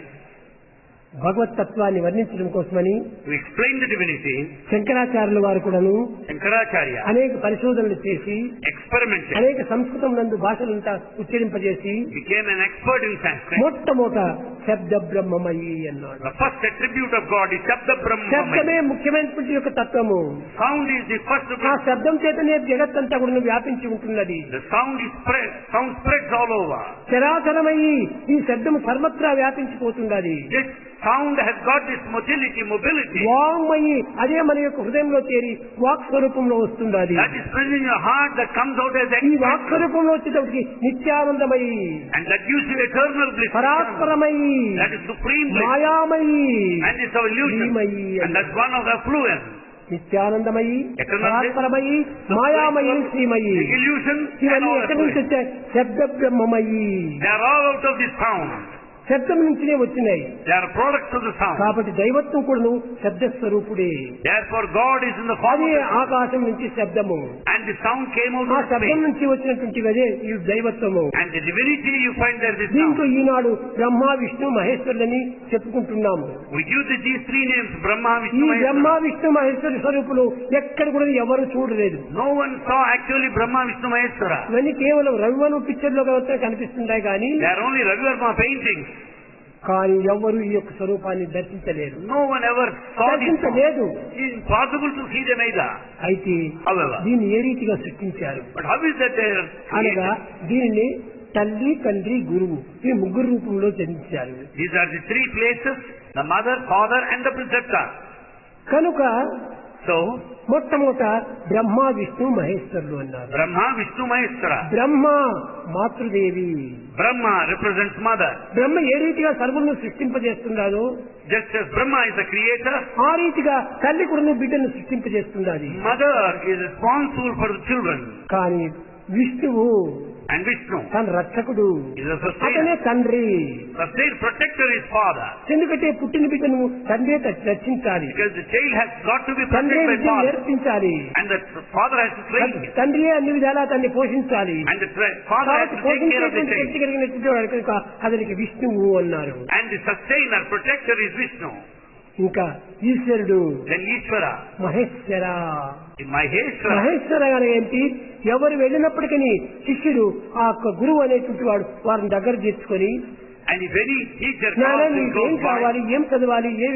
భగవత్ తత్వాన్ని వర్ణించడం కోసమని to explain the divinity, శంకరాచార్యుల వారు కూడాను Shankaracharya అనేక పరిశోధనలు చేసి experimented, అనేక సంస్కృతం నందు భాషలంతా ఉచ్చరింపజేసి became an expert in Sanskrit. మొట్టమొదట శబ్ద బ్రహ్మమయి అన్నాడు. The first attribute of God is Shabda Brahma. శబ్దమే ముఖ్యమైనటువంటి యొక్క తత్వము. Sound is the first. ఆ శబ్దం చేతనే జగత్తంతా కూడా వ్యాపించి ఉంటున్నది. The sound is spread. Sound spreads all over. చరాచరమయి ఈ శబ్దం సర్వత్రా వ్యాపించిపోతున్నది. This sound has got this mobility. వాంగ్మయి అదే మన యొక్క హృదయంలో చేరి వాక్ స్వరూపంలో వస్తున్నది. That is present in your heart, that comes out as ఈ వాక్ expression. స్వరూపంలో వచ్చేటప్పటికి నిత్యానందమయి, And that gives you eternal bliss. పరాత్పరమయి, That is supreme bliss. మాయామయి, And it's our illusion. Srimayi. And that's one of the affluence. నిత్యానందమయి, ఎక్కడ పరాత్పరమయి, మాయామయి, Srimayi. The illusion and ఇవన్నీ all ఎక్కడి నుంచి affluence. వచ్చాయి? శబ్ద బ్రహ్మమయి. They are all out of this sound. శబ్దం నుంచినే వచ్చినాయి. They are products of the sound. కాబట్టి దైవత్వం కూడాను శబ్ద స్వరూపుడే. Therefore God is in the form అదే of the sound. ఆకాశం నుంచి శబ్దము. And the sound came out ఆ of శబ్దం space. నుంచి వచ్చినటువంటి అదే ఈ దైవత్వము. And the divinity you find there is దీంతో sound. Eenadu Brahma Vishnu మహేశ్వరులని చెప్పుకుంటున్నాము. We use these three names, Brahma, ఈ Vishnu, బ్రహ్మ Maheshwara. విష్ణు మహేశ్వరి స్వరూపులు ఎక్కడ కూడా ఎవరు చూడలేదు. No one saw actually Brahma, Vishnu, Maheshwara. ఇవన్నీ కేవలం రవివర్మ పిక్చర్ లో కనిపిస్తున్నాయి కానీ They are only Ravi Verma paintings. కానీ ఎవరు ఈ యొక్క స్వరూపాన్ని దర్శించలేరు. No one ever saw this. దర్శించలేదు. It is impossible to see them either. అయితే However, దీన్ని ఏ రీతిగా సృష్టించారు but how is that they are అనగా created? దీనిని తల్లి తండ్రి గురువు ఈ ముగ్గురు రూపంలో జన్మించారు. These are the three places: the mother, father, and the preceptor. కనుక So, మొట్టమొదట బ్రహ్మ విష్ణు మహేశ్వరులు అన్నారు. Brahma, Vishnu, Maheshwara. బ్రహ్మ మాతృదేవి. Brahma represents mother. బ్రహ్మ ఏ రీతిగా సర్వులను సృష్టింపజేస్తున్నాడో Just as Brahma is the creator, ఆ రీతిగా తల్లి కూడా బిడ్డను సృష్టింపజేస్తున్నది. mother is responsible for the children. కానీ విష్ణువు And Vishnu తన రక్షకుడు, is a అతనే sustainer. తండ్రి. Sustainer, protector is father. ఎందుకంటే పుట్టిన బిడ్డను తండ్రే రక్షించాలి, Because the child has got to be తండ్రే protected by విద్యను father. నేర్పించాలి, And the father has to train him. తండ్రియే అన్ని విధాలా తన్ని పోషించాలి. And the father has కాబట్టి to take care of the పోషించేటువంటి child. శక్తి కలిగినటువంటి వాడు కనుక అతనికి విష్ణువు అన్నారు. And the sustainer, protector is Vishnu. ఇంకా ఈశ్వరుడు Then Ishvara, Maheshwara. Maheshwara. Maheshwara గారు ఏంటి? ఎవరు వెళ్ళినప్పటికీ శిష్యుడు ఆ యొక్క గురువు అనేటువంటి వాడు వారిని దగ్గర చేర్చుకొని And if any teacher జ్ఞానాన్ని comes and ఏం goes by, కావాలి, ఏం చదవాలి, ఏ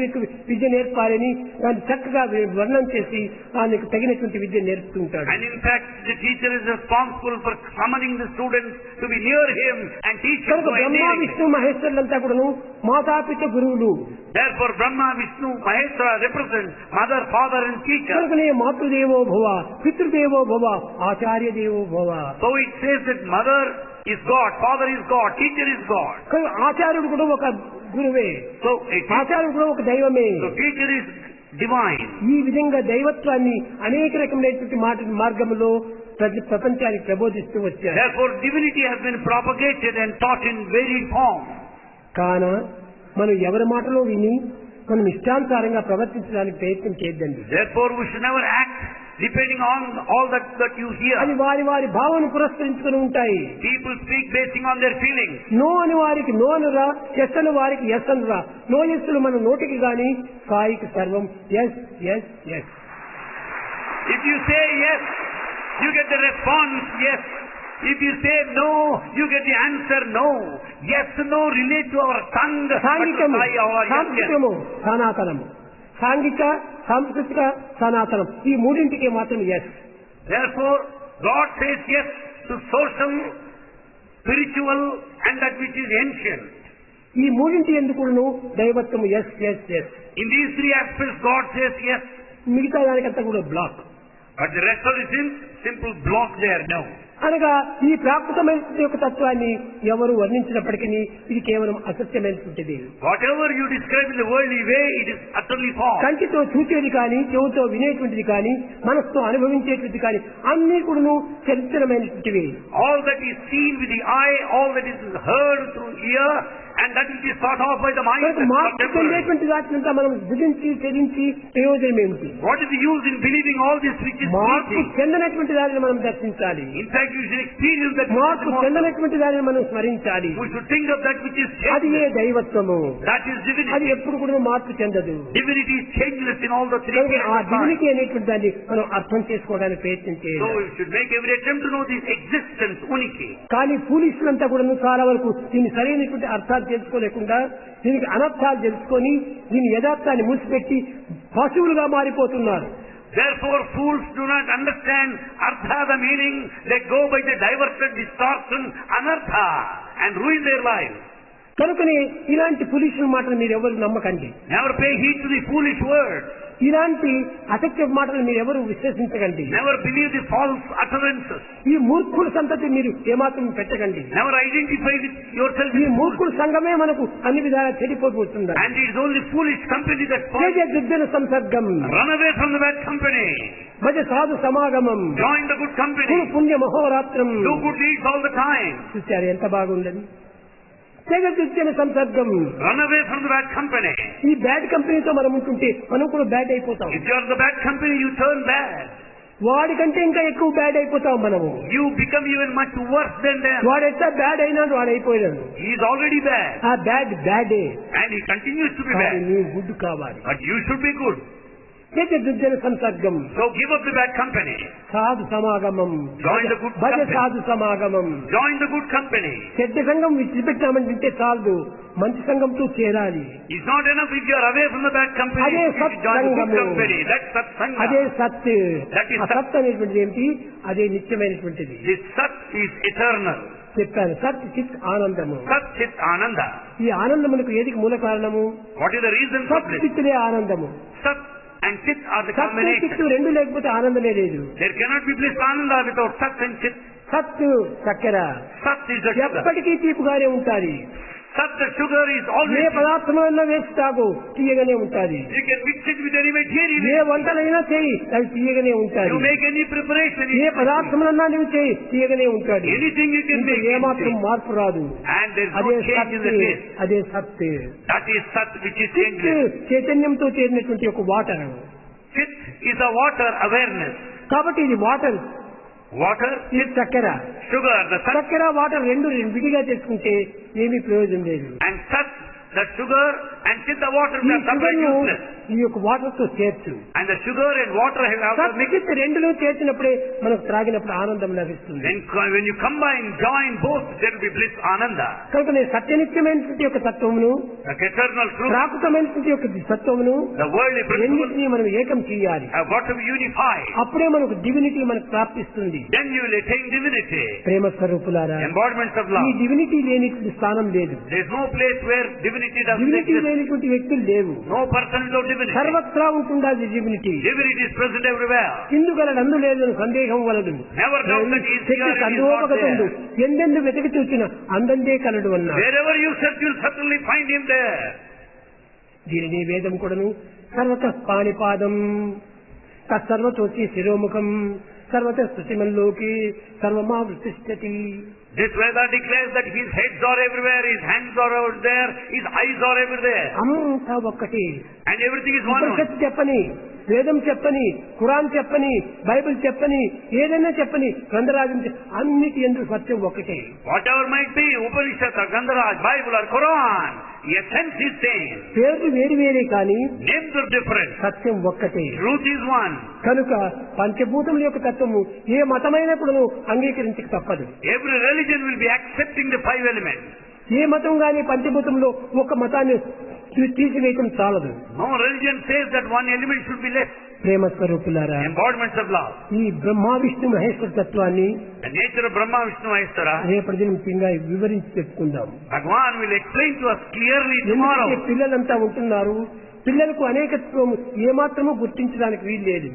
విద్య నేర్పాలని దాన్ని చక్కగా వర్ణన చేసి దానికి తగినటువంటి విద్య నేర్పుతూ ఉంటాడు. and in fact the teacher is responsible for summoning the students to be near him and teach him కనుక to Brahma endear him. Vishnu మహేశ్వరులంతా కూడాను మాతాపిత గురువులు. Therefore Brahma, Vishnu, Maheshwara represent mother, father and teacher. కనుకనే మాతృదేవో భవ, పితృదేవో భవ, ఆచార్య దేవో భవ. So it says that mother is God, father is God, teacher is God. కనుక ఆచార్యుడు కూడా ఒక గురువే, So ఆచార్యుడు కూడా ఒక దైవమే. teacher is divine. ఈ విధంగా దైవత్వాన్ని అనేక రకమైనటువంటి మార్గంలో ప్రపంచానికి ప్రబోధిస్తూ వచ్చారు. Therefore divinity has been propagated and taught in varied forms. కాన మనం ఎవరి మాటలో విని మనం ఇష్టానుసారంగా ప్రవర్తించడానికి ప్రయత్నం చేయొద్దండి. Therefore we should never act depending on all that you అది hear. వారి వారి భావన పురస్కరించుకుని ఉంటాయి. People speak basing on their feelings. No అని వారికి నో అనురా, ఎస్ అని వారికి ఎస్ అనురా. నో ఎస్సులు మన నోటికి గాని సాయికి సర్వం yes yes yes. If you say yes, you get the response yes. If you say no, you get the answer no. Yes, no relate to our tongue, but to సాంఘికము, Sai, our yes, yes. సాంస్కృతికము, సనాతనము. సాంఘిక, సాంస్కృతిక, సనాతనం ఈ మూడింటికి మాత్రం yes. Therefore, God says yes to social, spiritual, and that which is ancient. ఈ మూడింటి ఎందుకును దైవత్వము yes yes yes. In these three aspects, God says yes, మిగతా దానికంతా కూడా black. but the rest of the things, simple block there, no. అనగా ఈ ప్రాకృతమైన యొక్క తత్వాన్ని ఎవరు వర్ణించినప్పటికీ ఇది కేవలం అసత్యమైనటువంటిది. Whatever you describe in the worldly way, it is utterly false. కంటితో చూచేది కానీ, చెవుతో వినేటువంటిది కానీ, మనసుతో అనుభవించేటువంటిది కానీ అన్ని కూడాను చరిత్రమైనటువంటివి. All that is seen with the eye, all that is heard through ear, and that which is thought of by the mind, మనకు is మార్పు not temporary. చెందేటువంటి వాటినంతా మనం భుజించి చరించి ప్రయోజనం ఏమిటి? What is the use in believing all this which is మార్పు teaching? చెందనటువంటి దానిని మనం దర్శించాలి. In fact, you should experience that which is మార్పు immortal. చెందనటువంటి దానిని మనం స్మరించాలి. We should think of that which is అది ఏ changeless. దైవత్వము. That is అది divinity. ఎప్పుడు కూడా మార్పు చెందదు. Divinity is changeless in all the three కనుక cases ఆ of time. డివినిటీ అనేటువంటి దాన్ని మనం అర్థం చేసుకోవడానికి ప్రయత్నం So చేయాలి. we should make every attempt to know this existence, unity. కానీ పోలీసులంతా కూడా చాలా వరకు దీన్ని సరైనటువంటి అర్థాలు తెలుసుకోలేకుండా దీనికి అనర్థాలు తెలుసుకొని దీని యథార్థాన్ని మూసిపెట్టి పశువులుగా మారిపోతున్నారు. Therefore, fools do not understand artha, the meaning. They go by the diverted distortion, anartha, and ruin their lives. కనుకనే ఇలాంటి ఫులిష్ మాటలు మీరు ఎవరు నమ్మకండి. Never pay heed to the foolish words. ఇలాంటి అసత్య మాటలు మీరు ఎవరు విశ్వసించకండి. Never believe the false utterances. ఈ మూర్ఖుల సంతతి మీరు ఏమాత్రం పెట్టకండి. Never identify with yourself. ఈ మూర్ఖుల సంఘమే మనకు అన్ని విధాలా చెడిపోతుంది. And it is only foolish company that spoils. దుర్జన సంసర్గం. Run away from the bad company. భజ సాధు సమాగమం. Join the good company. పుణ్య మహోరాత్రం. Do good deeds all the time. చూశారు ఎంత బాగుందని. దుర్జన సంసర్గం. Run away from the bad company. ఈ బ్యాడ్ కంపెనీతో మనం ఉంటుంటే మనం కూడా బ్యాడ్ అయిపోతాం. If you are the bad company, you turn bad. వాడికంటే ఇంకా ఎక్కువ బ్యాడ్ అయిపోతాం మనము. You become even much worse than them. వాడు ఎట్లా బ్యాడ్ అయినాడు వాడు అయిపోయాడు. He is already bad. ఆ బ్యాడ్ బ్యాడే. And he continues to be bad. నీవు గుడ్ కావాలి. But you should be good. దుర్జన సంసర్గం. So give up the bad company. సాధు సమాగమం. Join the good Bhaja company. సాధు సమాగమం. Join the good company. చెడ్డ సంఘం విడిచిపెట్టామంటే చాలదు, మంచి సంఘంతో చేరాలి. It's not enough if you are away from the bad company. అదే You should join the good సత్సంగము. company. That's satsanga. అదే సత్. That is ఆ సత్ అనేటువంటిది ఏమిటి? అదే నిత్యమైనటువంటిది. This sat is eternal. చెప్పాను సత్ చిత్ ఆనందము. Sat chit ananda. ఈ ఆనందమునకు ఏదికి మూల కారణము? What is the reason for సత్ this? చిత్తులే ఆనందము. Sat and chit are the సత్ combination. చిత్తు రెండు లేకపోతే ఆనందమే లేదు. There cannot be bliss ananda without sat and chit. సత్ చక్కెర Sat is the sugar. ఎప్పటికీ తీపుగానే ఉంటాది. Sat, the sugar is A always. పదార్థమైనా వేసి తాగు తీయగానే ఉంటాది. You can mix it with any A material. వంటలైనా చేయి అది తీయగానే ఉంటాది. You make any preparation. ఏ పదార్థములన్నా నువ్వు చేయి తీయగానే ఉంటాది. Anything you can make. ఏమాత్రం మార్పు రాదు. And there is అదే no change in the సత్. taste. అదే సత్. That is sat which is చిత్ changeless. చైతన్యంతో చేరినటువంటి ఒక water. Chit is a water awareness. కాబట్టి ఇది వాటర్, Water, ఇది చక్కెర. sugar, the sat చక్కెర వాటర్ రెండు విడిగా చేసుకుంటే ఏమీ ప్రయోజనం లేదు. and sat, the sugar and chit, the water, ఈ they are separate, షుగర్ను useless. ఈ యొక్క వాటర్ తో చేర్చు. And the sugar and water have also mixed. సత్ రెండులో చేర్చినప్పుడే మనకు త్రాగినప్పుడు ఆనందం లభిస్తుంది. Then when you combine, join both, there will be bliss ananda. కనుక నేను సత్యనిత్యమైనటువంటి యొక్క తత్వమును, The eternal truth, ప్రాకృతమైనటువంటి యొక్క సత్వమును the worldly principle రెండింటినీ మనం ఏకం చేయాలి. have got to be unified. అప్పుడే మనకు డివినిటీ మనకు ప్రాప్తిస్తుంది. Then you will attain divinity, ప్రేమ స్వరూపులారా, embodiments of ఈ love. డివినిటీ లేనిటువంటి స్థానం లేదు. There is no place where divinity doesn't divinity exist. లేనిటువంటి వ్యక్తులు లేవు. No person without divinity. సర్వత్రా ఉంటుండాలి divinity. Divinity is present everywhere. ఇందుగలడు అందు లేదు సందేహం వలదు. Never doubt that he is here and he is not సందోపగతుండు there. ఎందెందు వెతికి చూచిన అందందే కలడు అన్నా. Wherever you search, you will certainly find him there. దీనిని వేదం కూడాను సర్వత పాణిపాదం తత్సర్వతోచి శిరోముఖం సర్వత స్థుతిమల్లోకి సర్వమావృతిష్టతి. This Veda declares that his heads are everywhere, his hands are over there, his eyes are everywhere. అంతా ఒక్కటి. And everything is one. ఉపనిషత్తు చెప్పని, వేదం చెప్పని, ఖురాన్ చెప్పని, బైబిల్ చెప్పని, ఏదైనా చెప్పని, గ్రంథరాజం అన్నిటి ఎందుకు సత్యం ఒకటే. Whatever might be, Upanishad or Gandharaj, Bible or Quran, the essence is same. పేర్లు వేరు వేరే కానీ Names are different. సత్యం ఒక్కటే. Truth is one. కనుక పంచభూతముల యొక్క తత్వము ఏ మతమైనప్పుడు అంగీకరించక తప్పదు. Every religion will be accepting the five elements. ఏ మతం గాని పంచభూతంలో ఒక మతాన్ని తీసివేయటం చాలదు. No religion says that one element should be less. ప్రేమ స్వరూపులారా, Embodiments of love. ఈ బ్రహ్మ విష్ణు మహేశ్వర తత్వాన్ని The nature of Brahma, Vishnu, Maheshwara, రేపటి దినం ఇంకా వివరించి చెప్పుకుందాం. Bhagavan will explain to us clearly tomorrow. ఎందుకంటే పిల్లలంతా ఉంటున్నారు, పిల్లలకు అనేకత్వం ఏమాత్రమూ గుర్తించడానికి వీలు లేదు.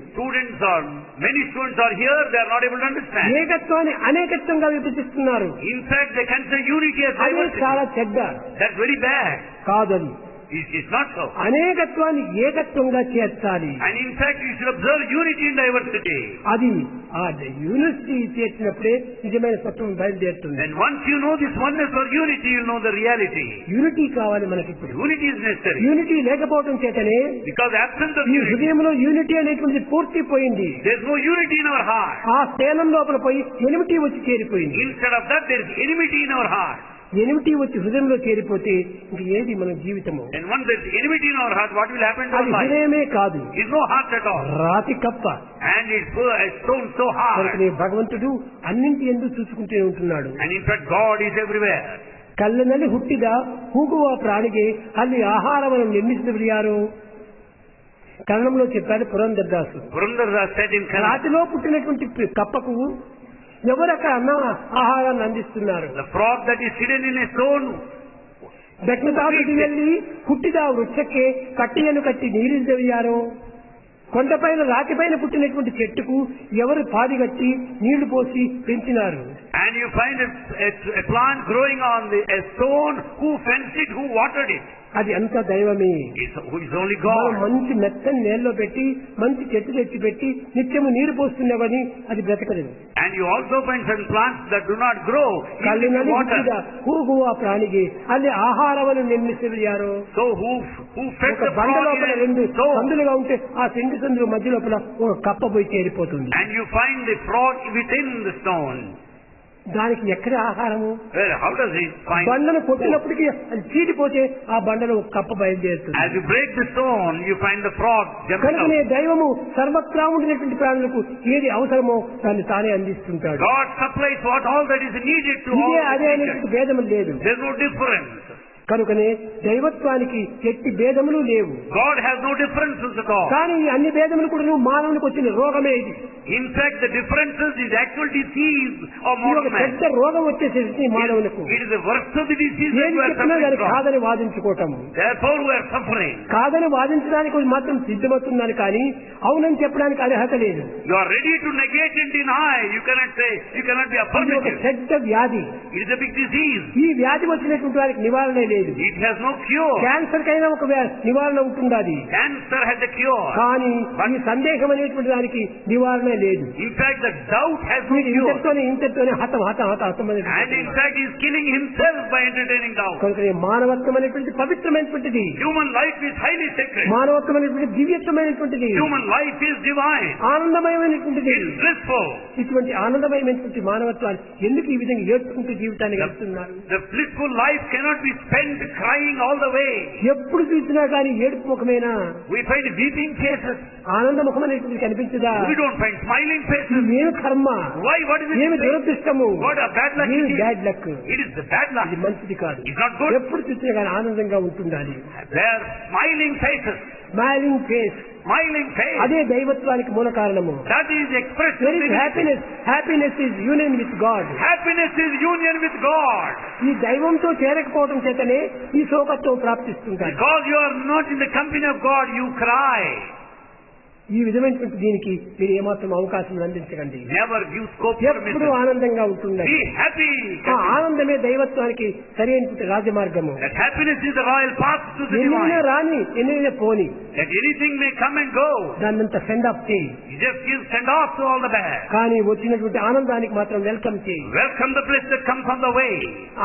Many students are here, they are not able to understand. ఏకత్వాన్ని అనేకత్వంగా విభజిస్తున్నారు. In fact, they consider unity as అది diversity. చాలా చెడ్డ. That's very bad. కాదని It's not so. అనేకత్వాన్ని ఏకత్వంగా చేర్చాలి. And in fact, you should observe unity in diversity. అది ఆ unity చేర్చినప్పుడే నిజమైన సత్వం బయలుదేరుతుంది. And once you know this oneness or unity, you'll know the reality. Unity కావాలి మనకి ఇప్పుడు. Unity is necessary. యూనిటీ లేకపోవడం చేతనే Because absence of ఈ unity, హృదయంలో యూనిటీ అనేటువంటిది పూర్తి పోయింది. there's no unity in our heart. ఆ స్థానం లోపల పోయి ఎనిమిటీ వచ్చి చేరిపోయింది. Instead of that, there is enmity in our heart. Enmity వచ్చి హృదయంలో చేరిపోతే ఇంక ఏది మన జీవితము? And once there's enmity in our heart, what will happen to అది our life? హృదయమే కాదు, It's no heart at all. రాతి కప్ప. And it's stone so hard. కనుకనే భగవంతుడు అన్నింటి ఎందుకు చూసుకుంటూ ఉంటున్నాడు. And in fact, God is everywhere. ಕಲ್ಲಿನಲ್ಲಿ ಹುಟ್ಟಿದ ಹೂಗುವ ಪ್ರಾಣಿಗೆ ಅಲ್ಲಿ ಆಹಾರವನ್ನು ನಿರ್ಮಿಸಿದವರು ಯಾರು? కన్నడంలో చెప్పాడు Purandara Dasa. Purandardas said in Kannada, రాతిలో పుట్టినటువంటి కప్పకు ఎవరు అక్కడ అన్న ఆహారాన్ని అందిస్తున్నారు? the frog that is hidden in a stone. ಬೆಟ್ಟದಾಟಿಗೆ వెళ్ళి ಹುಟ್ಟಿದ వృక్షಕ್ಕೆ కట్టెಯನ್ನು కట్టి నీరిద్దెయ్యారు. కొండపైన రాతిపైన పుట్టినటువంటి చెట్టుకు ఎవరు పాది కట్టి నీళ్లు పోసి పెంచినారు? And you find a plant growing on a stone, who fenced it, who watered it? అది అంతా దైవమే. It's only God. మంచి మెత్తని నేలలో పెట్టి మంచి చెట్టు తెచ్చి పెట్టి నిత్యము నీరు పోస్తున్నావని అది బ్రతకలేదు. And you also find some plants that do not grow in water. హూగు ఆ ప్రాణికి ಅಲ್ಲಿ ఆహారವನ್ನು నిర్మిస్తారు యారు? So who fed the బండ frog లోపల in a రెండు stone? సందులుగా ఉంటే ఆ సెంటు సందుల మధ్య లోపల ఒక కప్ప పోయి చేరిపోతుంది. And you find the frog within the stone. దానికి ఎక్కడ ఆహారము? How does it find? బండను కొట్టినప్పటికీ అది చీటిపోతే ఆ బండలో ఒక కప్ప బయలుదేరుతుంది. As you break the stone, you find the frog jumping కనుకనే out. దైవము సర్వత్రా ఉండినటువంటి ప్రాణులకు ఏది అవసరమో దాన్ని తానే అందిస్తుంటాడు. God supplies all that is needed to all ఇదే అదే creatures. అనేటువంటి భేదము లేదు. There's no difference. కనుకనే దైవత్వానికి ఎట్టి భేదములు లేవు. God has no differences at all. కానీ ఈ అన్ని భేదములు కూడా మానవునికి వచ్చిన రోగమే ఇది. In fact, the differences is the actual disease of ఈ modern ఒక man. పెద్ద రోగం వచ్చేసేసి మానవులకు. It is the worst of the disease that ఏది we are చెప్పినా suffering దానికి from. కాదని వాదించుకోవటము. Therefore we are suffering. కాదని వాదించడానికి మాత్రం సిద్ధమవుతున్నాను కానీ అవునని చెప్పడానికి అర్హత లేదు. You are ready to negate and deny. You cannot say, you cannot be ఇది ఒక affirmative. పెద్ద వ్యాధి. It is a big disease. ఈ వ్యాధి వచ్చినటువంటి వారికి నివారణ లేదు. It has no cure. Cancer కైనా ఒక నివారణ ఉంటుండాది. Cancer has a cure. కానీ ఈ సందేహం అనేటువంటి దానికి నివారణ లేదు. In fact, the doubt has no cure. ఇంతటితోనే హతం హతం హతం హతం And in fact, he is killing himself by entertaining doubt. కనుక మానవత్వం అనేటువంటి పవిత్రమైనటువంటిది. Human life is highly sacred. మానవత్వం అనేటువంటి దివ్యత్వమైనటువంటిది. Human life is divine. ఆనందమయమైనటువంటిది. It is blissful. ఇటువంటి ఆనందమయమైనటువంటి మానవత్వాన్ని ఎందుకు ఈ విధంగా ఏడ్చుకుంటూ జీవితాన్ని గడుపుతున్నారు? The blissful life cannot be spent crying all the way. ఎప్పుడు చూసినా కానీ ఏడుపు ముఖమేనా? We find weeping faces. ఆనంద ముఖం అనేటువంటి కనిపించదా? We don't find smiling faces. ఏమి కర్మ? Why? What is it? ఏమి దురదృష్టము? What a bad luck ఏమి it is. Bad luck. It is the bad luck. ఇది మంచిది కాదు. It's not good. ఎప్పుడు చూసినా కానీ ఆనందంగా ఉంటుండాలి. They are smiling faces. Smiling face. Smiling face. అదే దైవత్వానికి మూల కారణము. That is expressed. There is happiness. Happiness is union with God. Happiness is union with God. ఈ దైవంతో చేరకపోవడం చేతనే ఈ శోకత్వం ప్రాప్తిస్తుంటాయి. Because you are not in the company of God, you cry. ఈ విధమైనటువంటి దీనికి మీరు ఏమాత్రం అవకాశం అందించకండి. Never give scope for ఎప్పుడు misery. ఆనందంగా ఉంటుండండి. Be happy. ఆ ఆనందమే దైవత్వానికి సరైనటువంటి రాజమార్గము. That happiness is the royal path to the ఎన్నైనా divine. రాని ఎన్నైనా పోని That anything may come and go. దాన్నంతా సెండ్ ఆఫ్ చేయి. You just give send off to all the bad. కానీ వచ్చినటువంటి ఆనందానికి మాత్రం వెల్కమ్ చేయి. Welcome the bliss that comes on the way.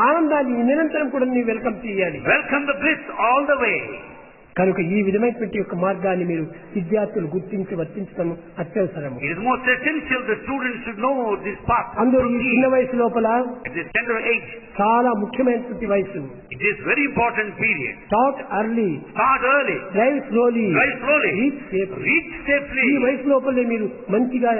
ఆనందాన్ని నిరంతరం కూడా నీ వెల్కమ్ చేయాలి. Welcome the bliss all the way. కనుక ఈ విధమైనటువంటి యొక్క మార్గాన్ని మీరు విద్యార్థులు గుర్తించి వర్తించడం అత్యవసరము. It is most essential the students should know this path. అందులో ఈ చిన్న వయసు లోపల At this tender age, చాలా ముఖ్యమైనటువంటి వయసు. it is very important period. Start early, Start early. Drive slowly, Drive slowly. Reach safely. Reach safely. ఈ వయసు లోపలే మీరు మంచిగా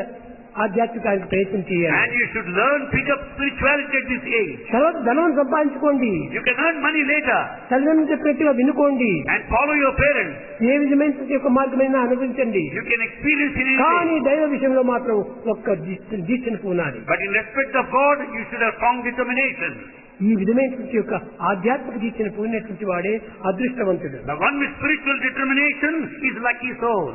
ఆధ్యాత్మికానికి ప్రయత్నం చేయాలి. And you should learn, pick up spirituality at this age. తర్వాత ధనం సంపాదించుకోండి. You can earn money later. తల్లిదండ్రులు చెప్పినట్టుగా వినుకోండి. And follow your parents. ఏ విధమైన యొక్క మార్గమైనా అనుభవించండి. You can experience in కానీ anything. దైవ విషయంలో మాత్రం ఒక్క దీక్షను పూనాలి. But in respect of God, you should have strong determination. ఈ విధమైనటువంటి యొక్క ఆధ్యాత్మిక దీక్షను పూనినటువంటి వాడే అదృష్టవంతుడు. The one with spiritual determination is lucky soul.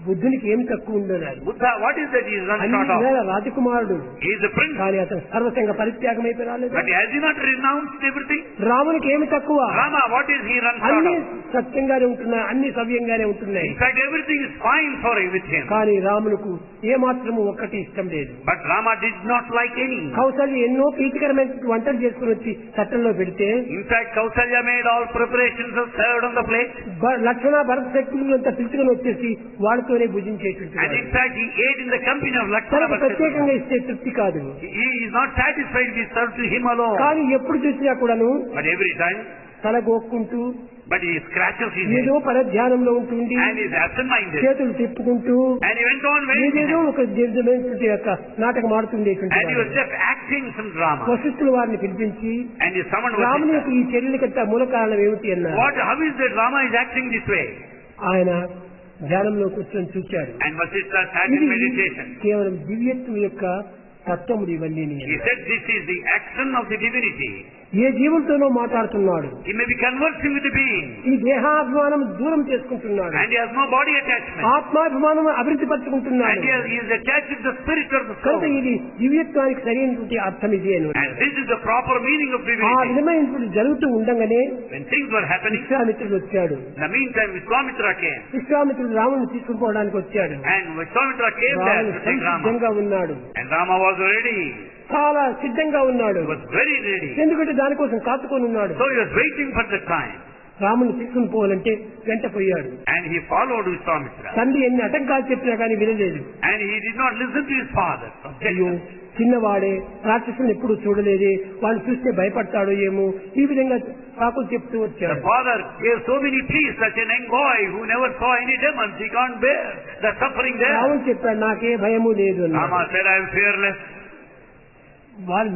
బుద్ధునికి ఏమి తక్కువ ఉండదు. Buddha, what is that he is run అన్ని short of? వేళ రాజకుమారుడు. He is a prince. కానీ అతను సర్వసంగ పరిత్యాగం అయిపోయి రాలేదు. But has he not renounced everything? రామునికి ఏమి తక్కువ? Rama, what is he run short అన్ని of? సత్యంగానే ఉంటున్నాయి, అన్ని సవ్యంగానే ఉంటున్నాయి. In fact, everything is fine for him with him. కానీ రాములకు ఏ మాత్రము ఒక్కటి ఇష్టం లేదు. But Rama did not like any. Kaushalya ఎన్నో ప్రీతికరమైన వంటలు చేసుకుని వచ్చి చట్టంలో పెడితే In fact, Kausalya made all preparations and served on the plate. లక్షణ భరత శక్తులు అంతా పిలుచుకుని వచ్చేసి వాడితోనే భుజించేటువంటి And in fact, he ate in the company of Lakshmana. తనకు ప్రత్యేకంగా ఇస్తే తృప్తి కాదు. He is not satisfied with served to him alone. కానీ ఎప్పుడు చూసినా కూడాను But every time, తల గోక్కుంటూ But he scratches his ఏదో head పరధ్యానంలో ఉంటుంది, and is absent-minded. చేతులు తిప్పుకుంటూ And he went on waving his ఏదేదో hand. ఒక జడ్జిమెంట్ యొక్క నాటకం ఆడుతుండేటువంటి And he was వాడు. just acting some drama. వశిష్ఠులు వారిని పిలిపించి And he summoned రాముని Vasishtha. యొక్క ఈ చర్యలకంతా మూల కారణం ఏమిటి అన్నారు. How is the drama is acting this way? ఆయన ధ్యానంలో కూర్చొని చూశాడు. And Vasishtha sat in ఇది meditation. కేవలం దివ్యత్వం యొక్క తత్వములు ఇవన్నీ. He said this is the action of the divinity. ఏ జీవులతోనో మాట్లాడుతున్నాడు, He may be conversing with the being. ఈ దేహాభిమానం దూరం చేసుకుంటున్నాడు, And he has no body attachment. ఆత్మాభిమానం అభివృద్ధి పరుచుకుంటున్నాడు. And he is attached to the spirit of the కనుక soul. ఇది దివ్యత్వానికి సరైనటువంటి అర్థం ఇది అని. And this is the proper meaning of ఆ divinity. విధమైనటువంటి జరుగుతూ ఉండగానే When things were happening, విశ్వామిత్రుడు వచ్చాడు. in the meantime Vishwamitra came. విశ్వామిత్రుడు రాముని తీసుకుపోవడానికి వచ్చాడు. And Vishwamitra came there రాముడు to take Rama. సిద్ధంగా ఉన్నాడు, And Rama was ready. చాలా సిద్ధంగా ఉన్నాడు. He was very ready. ఎందుకంటే దానికోసం కాచుకొని ఉన్నాడు. So he was waiting for the time. రాముని తీసుకుని పోవాలంటే వెంట పోయాడు. And he followed Vishwamitra. తండ్రి ఎన్ని ఆటంకాలు చెప్పినా కానీ వినలేదు. And he did not listen to his father. అయ్యో చిన్నవాడే, రాక్షసుని ఎప్పుడు చూడలేదే, వాళ్ళు చూస్తే భయపడతాడో ఏమో, ఈ విధంగా కాకులు చెప్తూ The వచ్చాడు. father gave so many pleas, such a young boy who never saw any demons. He can't bear the suffering there. రాముడు చెప్పాడు నాకే భయము లేదు అన్నాడు. Rama said, I am fearless. వారు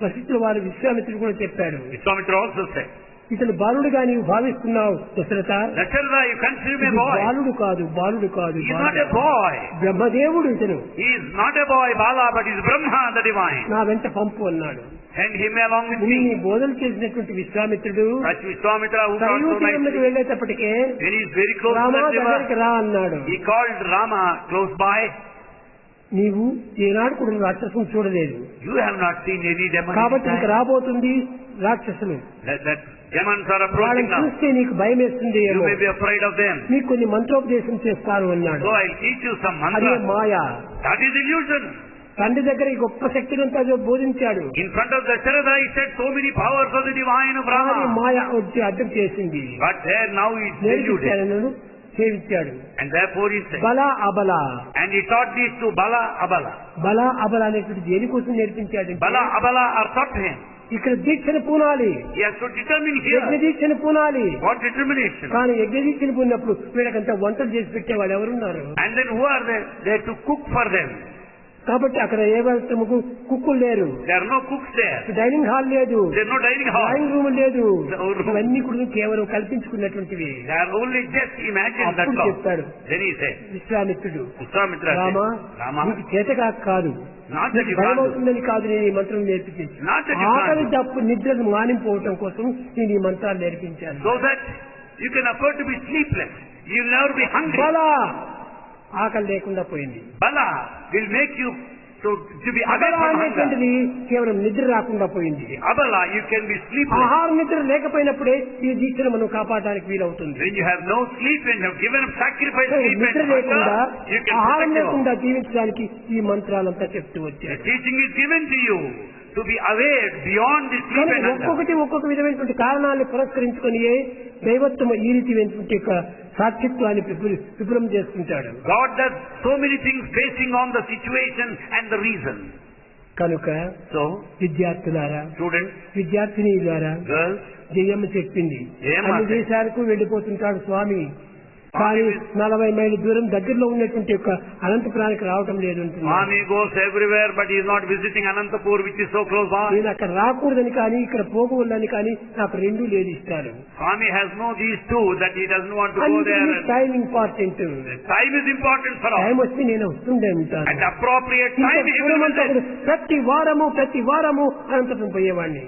వశిష్ఠులు వారు విశ్వామిత్రుడు కూడా చెప్పాడు, Vishwamitra also said, ఇతను బాలుడుగా నీవు భావిస్తున్నావు Dasharatha, Dasharatha, you consider him a ఇది boy. బాలుడు కాదు, బాలుడు కాదు, He is not a boy. బ్రహ్మదేవుడు ఇతను, He is not a boy, Bala, but he is Brahma, the divine. నా వెంట పంపు అన్నాడు. Send him along with నీ me. బోధన చేసినటువంటి విశ్వామిత్రుడు Such Vishwamitra who brought Sarayu so తీరంలోకి nicely. వెళ్ళేటప్పటికే When he is very close to Rama that దగ్గరికి river, రా అన్నాడు. he called Rama close by. నీవు ఏనాడు కూడా రాక్షసుని చూడలేదు, You have not seen any demons. కాబట్టి నీకు రాబోతుంది రాక్షసులు, That demons are వాళ్ళని approaching now. చూస్తే నీకు భయం వేస్తుంది You ఏమో, may be afraid of them. నీకు కొన్ని మంత్రోపదేశం చేస్తాను అన్నాడు. So I'll teach you some అదే mantra. Maya. That is illusion. తండ్రి దగ్గర ఈ గొప్ప శక్తినంతా బోధించాడు, In front of Dasharatha, he said so many powers of the divine of కానీ Rama. మాయ వచ్చి అర్థం చేసింది, But there now he is deluded. నేర్పించాడు, సేవించాడు. And therefore he said, బల అబల, and he taught these to Bala, Abala. బల అబల అనేటువంటి దేనికోసం నేర్పించాడు. Bala, Abala are taught to him. ఇక్కడ దీక్షను పూనాలి, He has to determine యజ్ఞ here. దీక్షను పూనాలి. What determination? కానీ యజ్ఞ దీక్షను పూనప్పుడు వీళ్ళకంతా వంటలు చేసి పెట్టేవాళ్ళు ఎవరున్నారు? And then who are they? They have to cook for them. కాబట్టి అక్కడ ఏ మాత్రము కుక్కులు లేరు, There are no cooks there. Dining hall లేదు, There are no dining hall. Drawing room లేదు, No room. ఇవన్నీ కూడా కేవలం కల్పించుకున్నటువంటివి. They are only just imagined, that's అప్పుడు all. చెప్పాడు Then he said, విశ్వామిత్రుడు, Vishwamitra రామా said, Rama, నీకు చేతగా కాదు, not that నీకు you భయం can't do. అవుతుందని కాదు నేను ఈ మంత్రం నేర్పించింది, Not that you ఆకలి can't do. తప్పు నిద్రకు మానిపోవటం కోసం నేను ఈ మంత్రాలు నేర్పించాను. So that you can afford to be sleepless. You will never be hungry. బలా ఆకలి లేకుండా పోయింది. Bala will make you to be away అబల from hunger. అనేటువంటిది కేవలం నిద్ర రాకుండా పోయింది. Abala, you can be sleepless. ఆహార నిద్ర లేకపోయినప్పుడే ఈ దీక్షను మనం కాపాడడానికి వీలవుతుంది. When you have no sleep, when you have given up sacrifice, sleep and నిద్ర లేకుండా hunger, you can ఆహారం protect your own. లేకుండా జీవించడానికి ఈ మంత్రాలంతా చెప్తూ వచ్చారు. The teaching is given to you to be aware beyond the sleep కానీ and hunger. ఒక్కొక్కటి ఒక్కొక్క విధమైనటువంటి కారణాలను పురస్కరించుకొని దైవత్వం ఈ రీతిటువంటి యొక్క సాక్షిత్వాన్ని విపులం చేసుకుంటాడు. God does so many things basing on the situation and the reason. కనుక So, విద్యార్థులారా, students, విద్యార్థినిలారా, girls, జయమ్మ చెప్పింది జయమ్మ అన్ని దేశాలకు వెళ్ళిపోతుంటాడు స్వామి, కానీ 40 మైళ్ళ దూరం దగ్గరలో ఉన్నటువంటి యొక్క అనంతపురానికి రావటం లేదు అంటున్నాడు. Swami goes everywhere, but he is not visiting Anantapur, which is so close by. నేను అక్కడ రాకూడదని కానీ ఇక్కడ పోకూడదని కానీ నాకు రెండూ లేదు ఇస్తాను. Swami has no these two, that he doesn't want to go there. అందుకని time important. Time is important for all. Time వస్తే నేను వస్తుండే ఉంటాను. At appropriate ఇంకా time, he will పూర్వమంతా visit. ప్రతి వారము అనంతపురం పోయేవాడిని.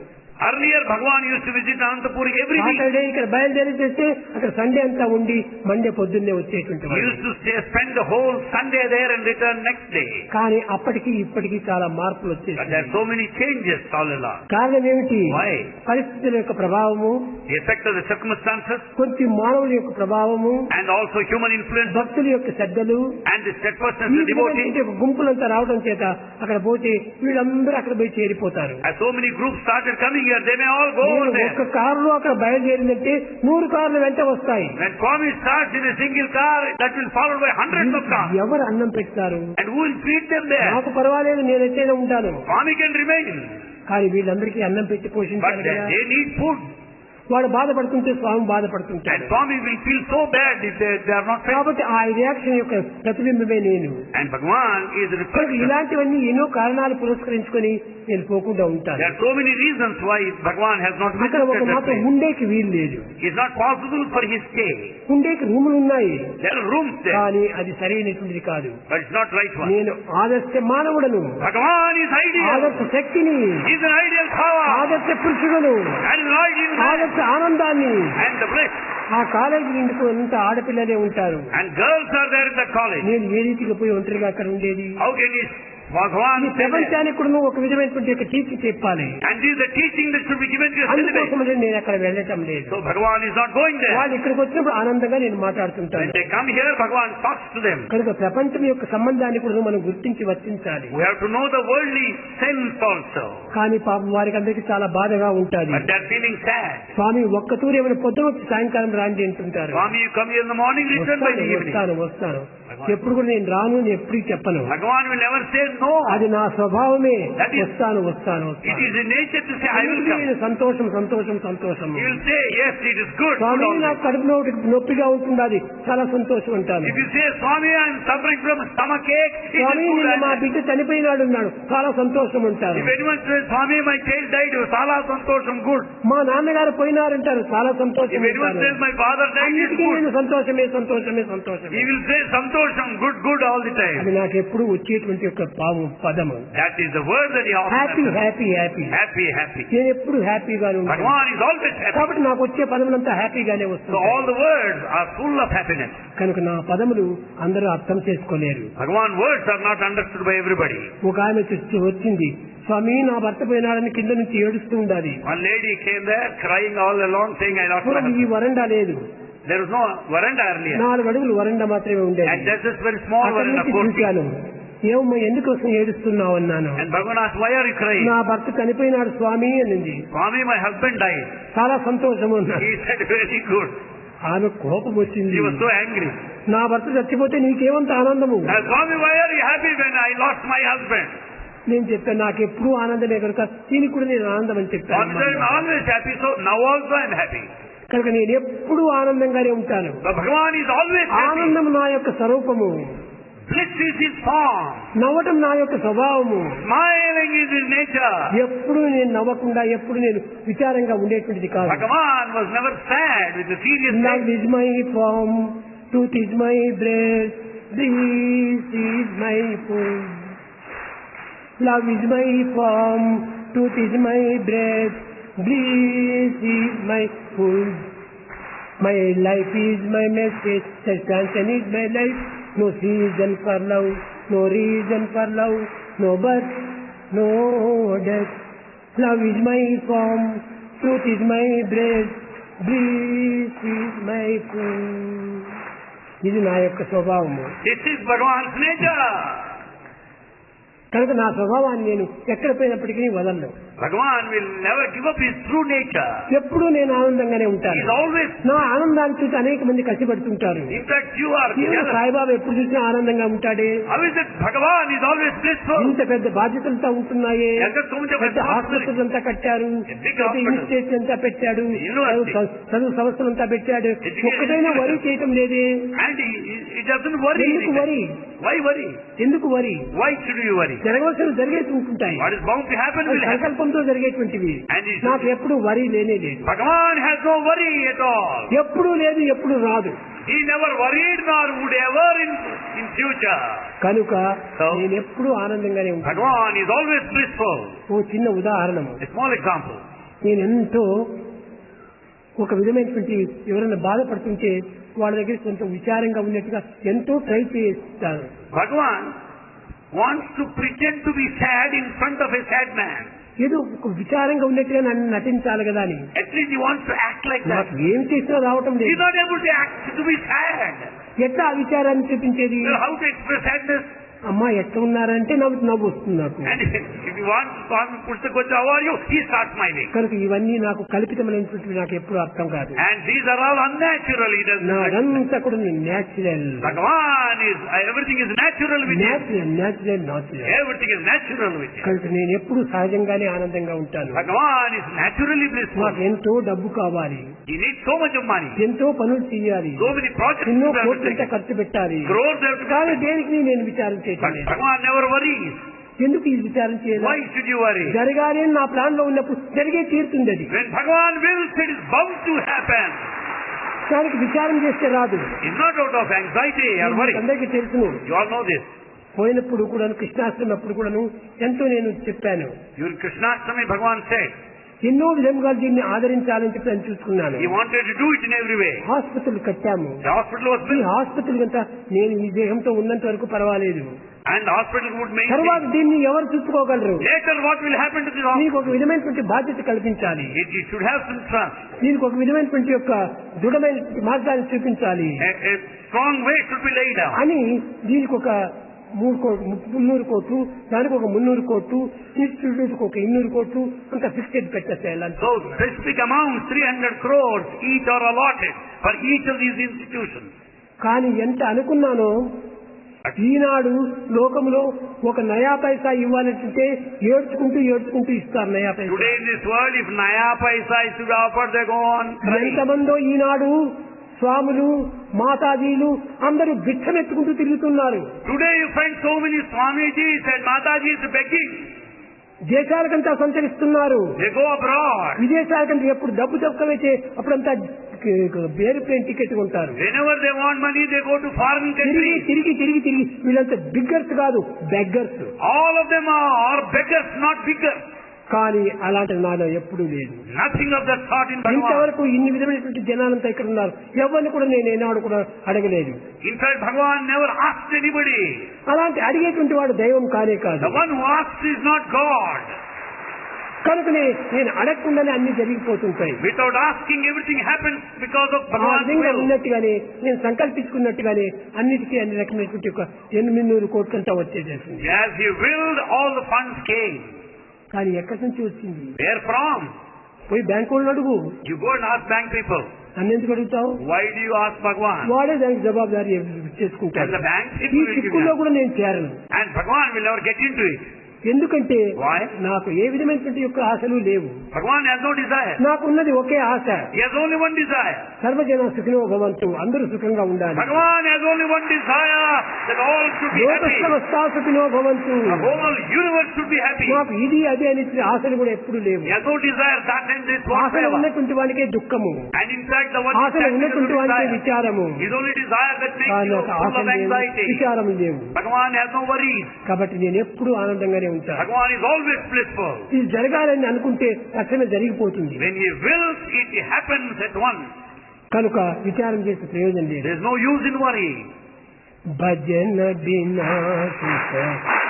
Earlier, Bhagavan used to visit Anantapur every week. Saturday ఇక్కడ బయలుదేరి చేస్తే అక్కడ సండే అంతా ఉండి మండే పొద్దున్నే వచ్చేటువంటి He వాడు. used to spend the whole Sunday there and return next day. కానీ అప్పటికి ఇప్పటికి చాలా మార్పులు But there వచ్చేసాయి. are so many changes all along. కారణం ఏమిటి? Why? పరిస్థితుల యొక్క ప్రభావము, The effect of the circumstances కొంచెం మానవుల యొక్క ప్రభావము, and also human influence భక్తుల యొక్క శ్రద్ధలు, and the steadfastness ఈ of the devotee. విధమైనటువంటి ఒక గుంపులంతా రావడం చేత అక్కడ పోతే వీళ్ళందరూ అక్కడ పోయి చేరిపోతారు. As so many groups started coming here, they may all go over నేను there. ఒక్క కారులో అక్కడ బయలుదేరిందంటే 100 కార్లు వెంట వస్తాయి. When Swami starts in a single car, that will followed by hundreds of cars. ఎవరు అన్నం పెడతారు? And who will feed them there? నాకు పర్వాలేదు, నేను ఎట్టైనా ఉంటాను. Swami can remain. కానీ వీళ్ళందరికీ అన్నం పెట్టి But పోషించాలి కదా. they need food. వాడు బాధపడుతుంటే స్వామి And బాధపడుతుంటాడు. Swami will feel so bad if they are not friends. కాబట్టి ఆ రియాక్షన్ యొక్క ప్రతిబింబమే నేను. And Bhagavan is the కనుక reflection. ఇలాంటివన్నీ ఎన్నో కారణాలు పురస్కరించుకొని నేను పోకుండా ఉంటాను. There are so many reasons why Bhagavan has not అక్కడ ఒక visited that మాత్రం place. ఉండేకి వీలు లేదు. It's not possible for his stay. ఉండేకి రూములు ఉన్నాయి, There are rooms there, కానీ అది సరైనటువంటిది కాదు. but it's not right one. నేను ఆదర్శ మానవుడను, Bhagavan is ideal. ఆదర్శ శక్తిని, He's an ideal power. ఆదర్శ పురుషుడును, And an ideal man. ఆదర్శ ఆనందాన్ని. And the bliss. ఆ కాలేజీ నిండుకు అంత ఆడపిల్లలే ఉంటారు. And girls are there in the college. నేను ఏ రీతిగా పోయి ఒంటరిగా అక్కడ ఉండేది? How can he Bhagavan ఈ stay there? ప్రపంచానికి కూడా ఒక విధమైనటువంటి ఒక టీచింగ్ చెప్పాలి. And this is the teaching that should be given to your celibacy. అందుకోసం నేను అక్కడ వెళ్ళటం లేదు. So Bhagavan is not going there. వాళ్ళు ఇక్కడికి వచ్చినప్పుడు ఆనందంగా నేను When మాట్లాడుతుంటాను. they come here, Bhagavan talks to them. కనుక ప్రపంచం యొక్క సంబంధాన్ని కూడా మనం గుర్తించి వర్తించాలి. We have to know the worldly sense also. కానీ పాపం వారికి అందరికీ చాలా బాధగా ఉంటుంది. But they are feeling sad. స్వామి ఒక్క తూరు ఏమైనా పొద్దున వచ్చి సాయంకాలం రాండి అంటుంటారు. Swami, you come here in the morning, return by the evening. వస్తాను ఎప్పుడు కూడా నేను రాను అని ఎప్పుడు చెప్పను. Bhagavan will never say no. అది నా స్వభావమే. That is- వస్తాను It is in nature to say, I will come. నేను సంతోషం సంతోషం సంతోషం. He will say, yes, it is good. Swamy Good నాకు always. కడుపు నొప్పిగా ఉంటుంది, అది చాలా సంతోషం అంటాను. If you say, Swami, I am suffering from stomach ache, it is Swamy good. నిన్న మా బిడ్డ చనిపోయినాడు అన్నాడు, చాలా సంతోషం అంటారు. If anyone says, Swami, my child died, Sala Santosham, good. మా నాన్నగారు పోయినారంటారు, చాలా సంతోషం If anyone అంటారు. says, my father died, it is అన్నిటికీ good. నేను సంతోషమే సంతోషమే సంతోషమే. He will say, Santosham, good, good all the time. అది నాకు ఎప్పుడు వచ్చేటువంటి ఒక పదము. That is the word that he often happy has. Happy happy. Happy, happy. నేను ఎప్పుడు హ్యాపీగానే ఉంటాను. Bhagavan is always happy. కాబట్టి నాకు వచ్చే పదములంతా హ్యాపీగానే So వస్తుంది. all the words are full of happiness. కనుక నా పదములు అందరూ అర్థం చేసుకోలేరు. Bhagavan words are not understood by everybody. ఒక ఆమె వచ్చింది, స్వామి నా భర్త పోయినాడని కింద నుంచి ఏడుస్తూ ఉండాలి. One lady came there crying all along saying, I lost my ఈ husband. వరండా లేదు, There was no veranda earlier. 4 అడుగులు వరండా మాత్రమే ఉండేది. And that is very small అక్కడి veranda. నుంచి 4 feet. చూశాను. ఏమమ్మా ఎందుకోసం ఏడుస్తున్నావు అన్నాను. And Bhagavan asked, why are you crying? నా భర్త చనిపోయినాడు స్వామి అనింది. Swami, my husband died. చాలా సంతోషం అన్నాడు. He said, very good. ఆమె కోపం వచ్చింది. He was so angry. నా భర్త చచ్చిపోతే నీకేమంత ఆనందము? Swami, why are you happy when I lost my husband? నేను చెప్పాను, నాకు ఎప్పుడు ఆనందమే కనుక దీనికి కూడా నేను ఆనందం అని Swami చెప్పాను. said, I'm always happy, so now also I'm happy. కనుక నేను ఎప్పుడు ఆనందంగానే ఉంటాను. But Bhagavan is always happy. ఆనందం నా యొక్క స్వరూపము, Bliss is his form. నవ్వటం నా యొక్క స్వభావము. Smiling is his nature. ఎప్పుడు నేను నవ్వకుండా ఎప్పుడు నేను విచారంగా ఉండేటువంటిది కాదు. Bhagavan was never sad with the serious Love face. is my form, truth is my breath, this is my food. Love is my form, truth is my breath, bliss is my food. My life is my message, expansion is my life. No season for love, no reason for love, no birth, no death. Love is my form, truth is my breath, bliss is my food. ఇది నా యొక్క స్వభావము. This is Bhagavan's nature. కనుక నా స్వభావాన్ని నేను ఎక్కడ పోయినప్పటికీ వదలను. Bhagavan will never give up his true nature. ఎప్పుడూ నేను ఆనందంగానే He ఉంటాను. is always, నా ఆనందాన్ని చూసి అనేక మంది కసిపడుతుంటారు. in fact, you are ఈయన jealous. సాయిబాబా ఎప్పుడు చూసినా ఆనందంగా ఉంటాడే, How is it Bhagavan is always blissful? ఇంత పెద్ద బాధ్యతలతో ఉంటున్నాయే, Has got so much of పెద్ద responsibility. హాస్పిటల్స్ అంతా కట్టారు, big పెద్ద hospital. ఇన్స్టిట్యూట్స్ అంతా పెట్టాడు, University. చదువు సంస్థలంతా పెట్టాడు, Education ఒక్కటైనా వరి institution. చేయటం లేదే. And he doesn't worry. ఎందుకు వరి? Why worry? ఎందుకు వరి? Why should you worry? జరగవలసిన జరిగేసి ఉంటుంటాయి, What is bound to happen అది will happen. సంకల్పంతో జరిగేటువంటివి. And it- నాకు ఎప్పుడు వరి లేనే లేదు, Bhagavan has no worry at all. ఎప్పుడు లేదు, ఎప్పుడు రాదు. He never worried nor would ever in future. కనుక So? నేను ఎప్పుడు ఆనందంగానే ఉంటాను. Bhagavan is always blissful. ఓ చిన్న ఉదాహరణ, A small example. నేను ఎంతో ఒక విధమైనటువంటి ఎవరైనా బాధపడుతుంటే వాళ్ళ దగ్గర కొంచెం విచారంగా ఉన్నట్టుగా ఎంతో ట్రై చేస్తాను. Bhagavan wants to pretend to be sad in front of a sad man. ఏదో ఒక విచారంగా ఉన్నట్టుగా నన్ను నటించాలి కదా అని. At least he wants to act like that. నాకు ఏం చేసినా రావటం He's లేదు. not able to act to be sad. ఎట్లా ఆ విచారాన్ని చూపించేది? So how to express sadness? అమ్మా ఎట్లా ఉన్నారంటే నవ్వు వస్తుంది నాకు. And if you want to ask Pushta Kocha, how are you? He starts smiling. కనుక ఇవన్నీ నాకు కల్పితమైనటువంటి నాకు ఎప్పుడు అర్థం కాదు. And these are all unnatural. He doesn't. నాదంతా కూడా natural. Bhagavan is, everything is natural with him. Natural. Everything is natural with him. కనుక నేను ఎప్పుడు సహజంగానే ఆనందంగా ఉంటాను. Bhagavan is naturally blissful. నాకు ఎంతో డబ్బు కావాలి. He needs so much of money. ఎంతో పనులు చేయాలి. So many projects. ఎన్నో కోట్లంతా ఖర్చు పెట్టాలి. Crores have to be. కానీ దేనికి నేను విచారం చేయటం But లేదు. Bhagavan never worries. ఎందుకు ఈ విచారం చేయాలి? Why should you worry? జరగాలి అని నా ప్లాన్ లో ఉన్నప్పుడు జరిగే తీరుతుంది అది. When Bhagavan wills, it is bound to happen. దానికి విచారం చేస్తే రాదు. It's not out of anxiety or worry. అందరికీ తెలుసును. You all know this. పోయినప్పుడు కూడా కృష్ణాష్టమి అప్పుడు కూడాను ఎంతో నేను చెప్పాను. During Krishnashtami, Bhagavan said ఎన్నో విధంగా దీన్ని ఆదరించాలని చెప్పి నేను చూసుకున్నాను. he wanted to do it in every way. Hospital కట్టాము. The hospital was ఈ built. హాస్పిటల్ కంతా నేను ఈ దేహంతో ఉన్నంత వరకు పర్వాలేదు. And the hospital would maintain. తర్వాత దీన్ని ఎవరు చూసుకోగలరు? Later what will happen to this hospital? దీనికి ఒక విధమైనటువంటి బాధ్యత కల్పించాలి. It should have some trust. దీనికి ఒక విధమైనటువంటి యొక్క దృఢమైన మార్గాన్ని చూపించాలి A strong way should be laid out. అని దీనికి ఒక 300 కోట్లు, దానికి ఒక 300 కోట్లు, ఇన్స్టిట్యూట్ ఒక 200 కోట్లు అంత ఫిక్స్డ్ పెట్టేసేయాలి. So specific amount 300 crores each are allotted for each of these institutions. కానీ ఎంత అనుకున్నానో ఈనాడు లోకంలో ఒక నయా పైసా ఇవ్వాలంటే ఏడ్చుకుంటూ ఇస్తారు నయా పైసా. Today in this world, if naya paisa is to be offered, they go on crying. ఎంతమందో ఈనాడు స్వాములు మాతాజీలు అందరూ భిక్షమెత్తుకుంటూ తిరుగుతున్నారు. Today you find so many Swamijis and Matajis begging. దేశాలకంతా సంచరిస్తున్నారు. They go abroad. విదేశాలకంతా ఎప్పుడు డబ్బు తక్కువైతే అప్పుడంతా ఏరోప్లేన్ టికెట్ కొంటారు. Whenever they want money, they go to foreign countries. తిరిగి వీళ్ళంతా బిగ్గర్స్ కాదు, beggars. All of them are beggars, not biggers. కానీ అలాంటి నాలో ఎప్పుడూ లేదు. Nothing of that sort in Bhagavan. ఇంతవరకు ఇన్ని విధమైనటువంటి జనాలంతా ఇక్కడ ఉన్నారు. ఎవరిని కూడా నేను ఏనాడు కూడా అడగలేదు. In fact, Bhagavan never asked anybody. అలాంటి అడిగేటువంటి వాడు దైవం కానే కాదు. The one who asks is not God. కనుకనే నేను అడగకుండానే అన్ని జరిగిపోతుంటాయి. Without asking, everything happens because of Bhagavan's will. ఉన్నట్టుగానే నేను సంకల్పించుకున్నట్టుగానే అన్నిటికీ అన్ని రకమైనటువంటి ఒక 800 కోట్లంతా వచ్చేసేసింది. As he willed, all the funds came. కానీ ఎక్కడి నుంచి వచ్చింది? Where from? పోయి బ్యాంకు వాళ్ళని అడుగు. You go and ask bank people. నన్నెందుకు అడుగుతావు? Why do you ask Bhagavan? వాడే దానికి జవాబుదారీ చేసుకుంటాడు. And the bank ఈ people will give చిక్కుల్లో you. కూడా నేను చేరను. And Bhagavan will never get into it. ఎందుకంటే Why? నాకు ఏ విధమైనటువంటి యొక్క ఆశలు లేవు. Bhagavan has no desire. నాకు ఉన్నది ఒకే ఆశ. He has only one desire. సర్వజన సుఖినో భవంతు, అందరూ సుఖంగా ఉండాలి. Bhagavan has only one desire, that all should be లోక happy. సమస్తా సుఖినో భవంతు. The whole universe should be happy. నాకు ఇది అది అనే ఆశలు కూడా ఎప్పుడు లేవు. He has no desire that and this ఆశలు whatsoever. ఉన్నటువంటి వానికే దుఃఖము, And in fact, the one ఆశలు ఉన్నటువంటి వానికే విచారము. his only desire that makes కానీ you నాకు full ఆశ of anxiety. విచారం లేవు. Bhagavan has no worries. కాబట్టి నేను ఎప్పుడు ఆనందంగానే ఉంటాను. Bhagavan is always blissful. ఇది జరగాలని అనుకుంటే తక్షణమే జరిగిపోతుంది. When he wills, it happens at once. కనుక విచారం చేసే ప్రయోజనం లేదు. There is no use in worry. భజన బినా సుఖ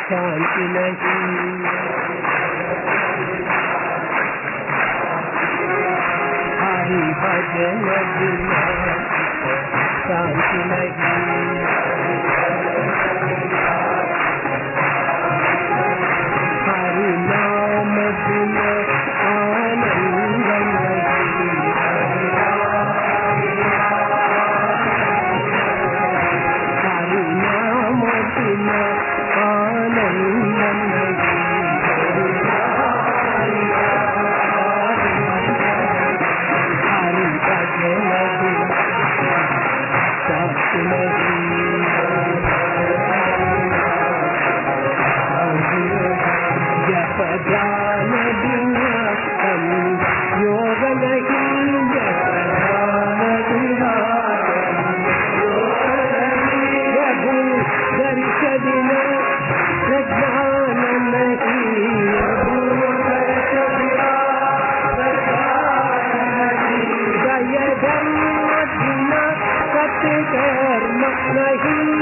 శాంతి నహీ, హరి భజన బినా సుఖ శాంతి నహీ, హరి నామ బినా ఆనంద నహీ, హరి నామ బినా ఆనంద నహీ, హరి భజన బినా శాంతి నహీ, జప ధ్యాన బినా योग नहीं, जप ध्यान बिना प्रभु दर्श बिना प्रज्ञान नहीं, प्रभु दर्श बिना दया धर्म बिना सत्कर्म नहीं,